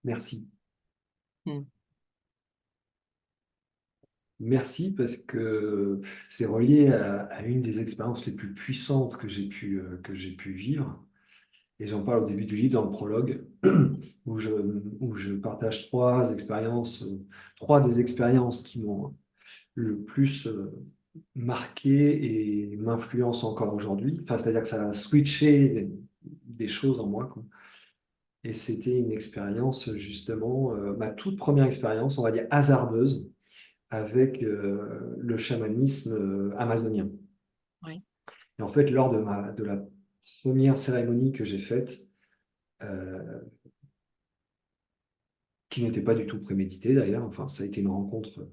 Speaker 2: Merci.
Speaker 1: Hmm.
Speaker 2: Merci parce que c'est relié à une des expériences les plus puissantes que j'ai pu vivre. Et j'en parle au début du livre, dans le prologue, où où je partage trois des expériences qui m'ont le plus marqué et m'influencent encore aujourd'hui. Enfin, c'est-à-dire que ça a switché des choses en moi, quoi. Et c'était une expérience, justement, ma toute première expérience, on va dire hasardeuse, avec le chamanisme amazonien.
Speaker 1: Oui.
Speaker 2: Et en fait, lors de la première cérémonie que j'ai faite, euh, qui n'était pas du tout préméditée d'ailleurs, enfin, ça a été une rencontre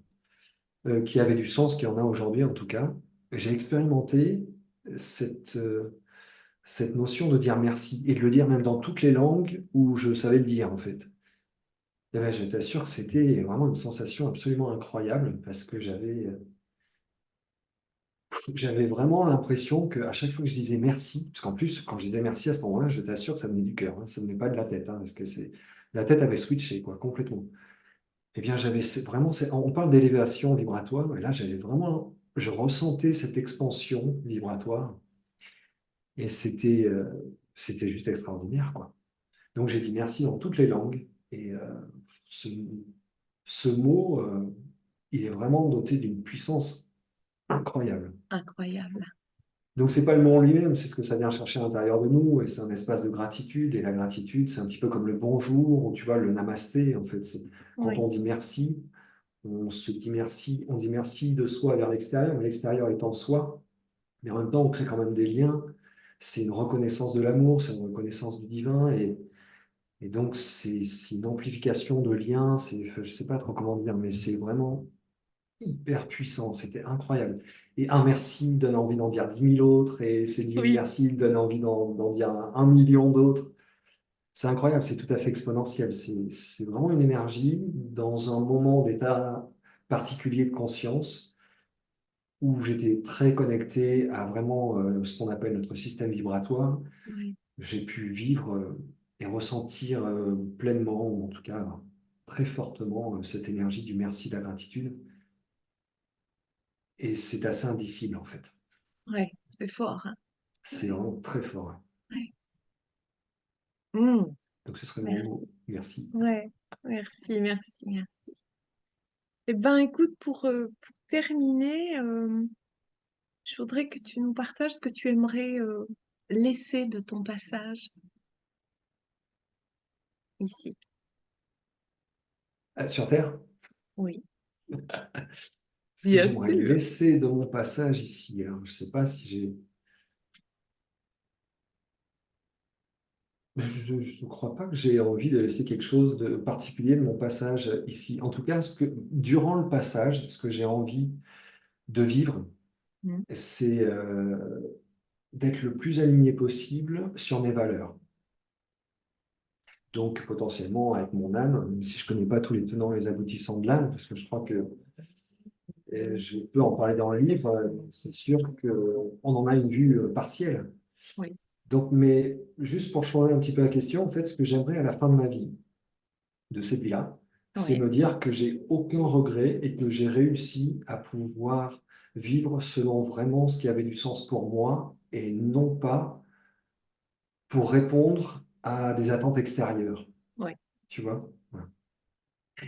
Speaker 2: qui avait du sens, qui en a aujourd'hui en tout cas, j'ai expérimenté cette, cette notion de dire merci, et de le dire même dans toutes les langues où je savais le dire en fait. Et ben, je t'assure que c'était vraiment une sensation absolument incroyable parce que j'avais vraiment l'impression qu'à chaque fois que je disais merci, parce qu'en plus, quand je disais merci à ce moment-là, je t'assure que ça venait du cœur, hein, ça ne venait pas de la tête, hein, parce que la tête avait switché, quoi, complètement. Eh bien, on parle d'élévation vibratoire, et là, je ressentais cette expansion vibratoire, et c'était juste extraordinaire, quoi. Donc, j'ai dit merci dans toutes les langues, et ce, ce mot, il est vraiment doté d'une puissance incroyable.
Speaker 1: Incroyable.
Speaker 2: Donc, c'est pas le mot en lui-même, c'est ce que ça vient chercher à l'intérieur de nous, et c'est un espace de gratitude. Et la gratitude, c'est un petit peu comme le bonjour, ou tu vois, le namasté, en fait. Quand
Speaker 1: Oui,
Speaker 2: on dit merci, on dit merci de soi vers l'extérieur, mais l'extérieur étant soi, mais en même temps, on crée quand même des liens. C'est une reconnaissance de l'amour, c'est une reconnaissance du divin, et donc c'est une amplification de liens, je sais pas trop comment dire, mais c'est vraiment hyper puissant, c'était incroyable. Et un merci donne envie d'en dire 10 000 autres, et ces 10 000
Speaker 1: oui,
Speaker 2: merci donnent envie d'en dire un million d'autres. C'est incroyable, c'est tout à fait exponentiel. C'est vraiment une énergie dans un moment d'état particulier de conscience où j'étais très connecté à vraiment ce qu'on appelle notre système vibratoire.
Speaker 1: oui,
Speaker 2: J'ai pu vivre et ressentir pleinement, ou en tout cas très fortement, cette énergie du merci, de la gratitude. Et c'est assez indicible en fait.
Speaker 1: ouais, c'est fort, hein.
Speaker 2: C'est
Speaker 1: Ouais,
Speaker 2: vraiment très fort, hein.
Speaker 1: ouais. Hmm,
Speaker 2: Donc ce serait mon mot.
Speaker 1: merci.
Speaker 2: Merci.
Speaker 1: Ouais, merci, merci, merci. Eh ben, écoute, pour terminer, je voudrais que tu nous partages ce que tu aimerais laisser de ton passage ici.
Speaker 2: Sur Terre,
Speaker 1: Oui,
Speaker 2: ce que
Speaker 1: bien
Speaker 2: j'aimerais
Speaker 1: sûr.
Speaker 2: laisser de mon passage ici, alors, je ne sais pas si j'ai... Je ne crois pas que j'ai envie de laisser quelque chose de particulier de mon passage ici. En tout cas, durant le passage, ce que j'ai envie de vivre,
Speaker 1: Mm.
Speaker 2: c'est d'être le plus aligné possible sur mes valeurs. Donc, potentiellement, avec mon âme, même si je ne connais pas tous les tenants et les aboutissants de l'âme, parce que je crois que je peux en parler dans le livre, c'est sûr qu'on en a une vue partielle.
Speaker 1: Oui,
Speaker 2: Donc, mais juste pour changer un petit peu la question, en fait, ce que j'aimerais à la fin de ma vie, de cette vie-là, c'est
Speaker 1: oui,
Speaker 2: me dire que j'ai aucun regret et que j'ai réussi à pouvoir vivre selon vraiment ce qui avait du sens pour moi et non pas pour répondre à des attentes extérieures,
Speaker 1: oui.
Speaker 2: tu vois? Voilà.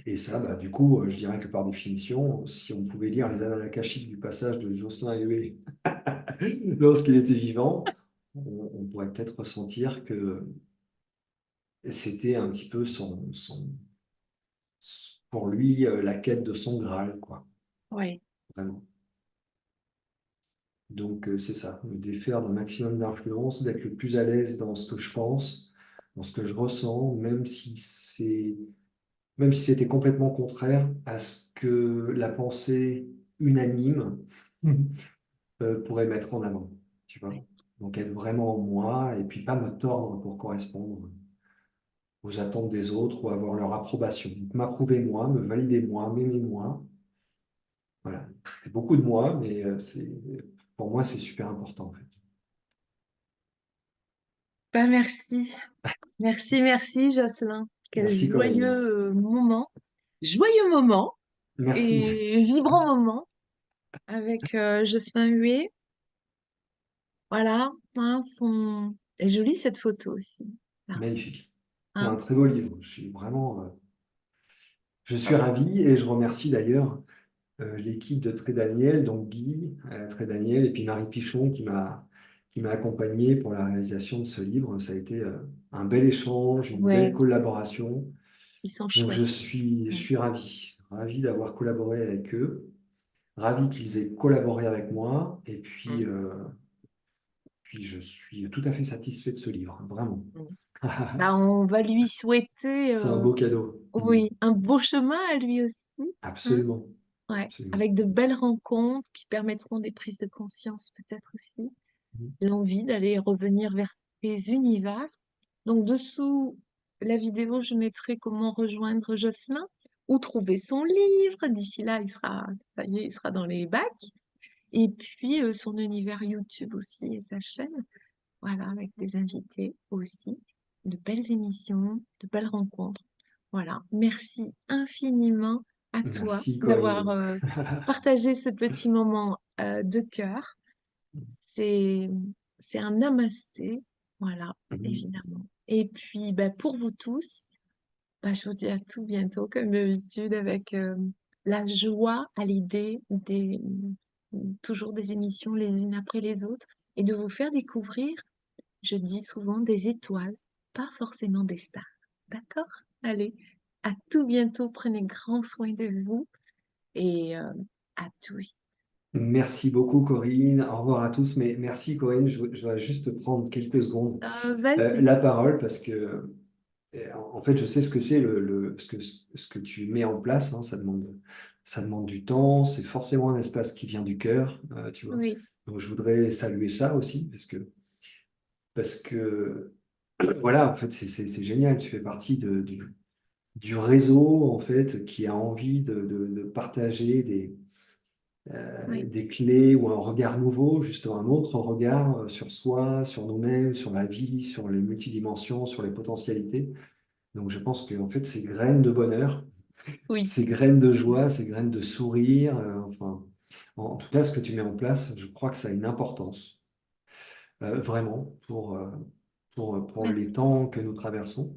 Speaker 2: Et ça, bah, du coup, je dirais que par définition, si on pouvait lire les annales akashiques du passage de Jocelyn Huet lorsqu'il était vivant, on pourrait peut-être ressentir que c'était un petit peu pour lui, la quête de son Graal, quoi,
Speaker 1: Oui.
Speaker 2: vraiment. Donc, c'est ça, me défaire d'un maximum d'influence, d'être le plus à l'aise dans ce que je pense, dans ce que je ressens, même si c'était complètement contraire à ce que la pensée unanime pourrait mettre en avant, tu vois. Donc, être vraiment moi et puis pas me tordre pour correspondre aux attentes des autres ou avoir leur approbation. Donc, m'approuver moi, me valider moi, m'aimer moi. Voilà, c'est beaucoup de moi, mais pour moi, c'est super important en fait.
Speaker 1: Bah, merci. Merci, merci, Jocelyn. Quel
Speaker 2: Merci Corinne.
Speaker 1: joyeux moment. Joyeux moment
Speaker 2: Merci,
Speaker 1: et vibrant moment avec Jocelyn Huet. Voilà, hein, est jolie cette photo aussi. Là,
Speaker 2: magnifique. C'est un
Speaker 1: hein.
Speaker 2: très beau livre. Je suis
Speaker 1: Hop.
Speaker 2: ravi et je remercie d'ailleurs l'équipe de Très Daniel, donc Guy, Très Daniel, et puis Marie Pichon qui m'a accompagné pour la réalisation de ce livre. Ça a été un bel échange, une belle
Speaker 1: Ouais,
Speaker 2: collaboration.
Speaker 1: ils sont
Speaker 2: Donc je
Speaker 1: chouettes.
Speaker 2: suis, je
Speaker 1: Mm,
Speaker 2: suis ravi d'avoir collaboré avec eux, ravi qu'ils aient collaboré avec moi, et
Speaker 1: mm,
Speaker 2: puis je suis tout à fait satisfait de ce livre, vraiment.
Speaker 1: mm. Bah, on va lui souhaiter
Speaker 2: C'est un beau cadeau.
Speaker 1: oui, un beau chemin à lui aussi, hein.
Speaker 2: Absolument,
Speaker 1: Ouais,
Speaker 2: absolument.
Speaker 1: avec de belles rencontres qui permettront des prises de conscience peut-être aussi, l'envie d'aller revenir vers tes univers. Donc dessous la vidéo, je mettrai comment rejoindre Jocelyn ou trouver son livre. D'ici là, ça y est, il sera dans les bacs. Et puis son univers YouTube aussi et sa chaîne. Voilà, avec des invités aussi, de belles émissions, de belles rencontres. Voilà, merci infiniment à toi
Speaker 2: Merci
Speaker 1: d'avoir
Speaker 2: Corinne.
Speaker 1: partagé ce petit moment de cœur. C'est, c'est un namasté, voilà, évidemment. Et puis, bah, pour vous tous, bah, je vous dis à tout bientôt, comme d'habitude, avec la joie à l'idée toujours des émissions les unes après les autres et de vous faire découvrir, je dis souvent, des étoiles, pas forcément des stars. D'accord? Allez, à tout bientôt, prenez grand soin de vous et à tout vite.
Speaker 2: Merci beaucoup, Corinne. Au revoir à tous. Mais merci, Corinne. Je vais juste prendre quelques secondes
Speaker 1: Vas-y.
Speaker 2: la parole parce que, en fait, je sais ce que c'est ce que tu mets en place. Hein. Ça demande du temps. C'est forcément un espace qui vient du cœur, tu vois.
Speaker 1: Oui,
Speaker 2: Donc, je voudrais saluer ça aussi parce que voilà, en fait, c'est génial. Tu fais partie du réseau, en fait, qui a envie de partager
Speaker 1: oui,
Speaker 2: des clés ou un regard nouveau, justement un autre regard sur soi, sur nous-mêmes, sur la vie, sur les multidimensions, sur les potentialités. Donc je pense que en fait, ces graines de bonheur,
Speaker 1: oui.
Speaker 2: ces graines de joie, ces graines de sourire, enfin, en tout cas, ce que tu mets en place, je crois que ça a une importance, vraiment, pour les
Speaker 1: Merci.
Speaker 2: temps que nous traversons.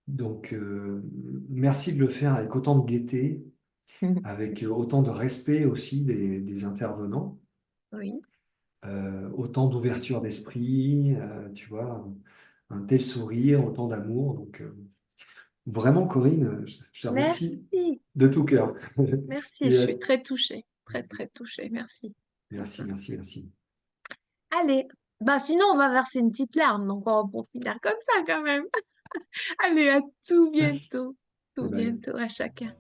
Speaker 2: Donc, merci de le faire avec autant de gaieté, avec autant de respect aussi des intervenants.
Speaker 1: Oui,
Speaker 2: Autant d'ouverture d'esprit, tu vois, un tel sourire, autant d'amour. Donc, vraiment, Corinne, je te remercie
Speaker 1: merci.
Speaker 2: de tout cœur.
Speaker 1: Merci, je
Speaker 2: Et,
Speaker 1: suis très touchée, très, très touchée. Merci,
Speaker 2: merci,
Speaker 1: Jocelyn.
Speaker 2: merci, merci.
Speaker 1: Allez, bah sinon on va verser une petite larme, donc on va pour finir comme ça quand même. Allez, à
Speaker 2: Eh
Speaker 1: tout
Speaker 2: ben,
Speaker 1: bientôt à chacun.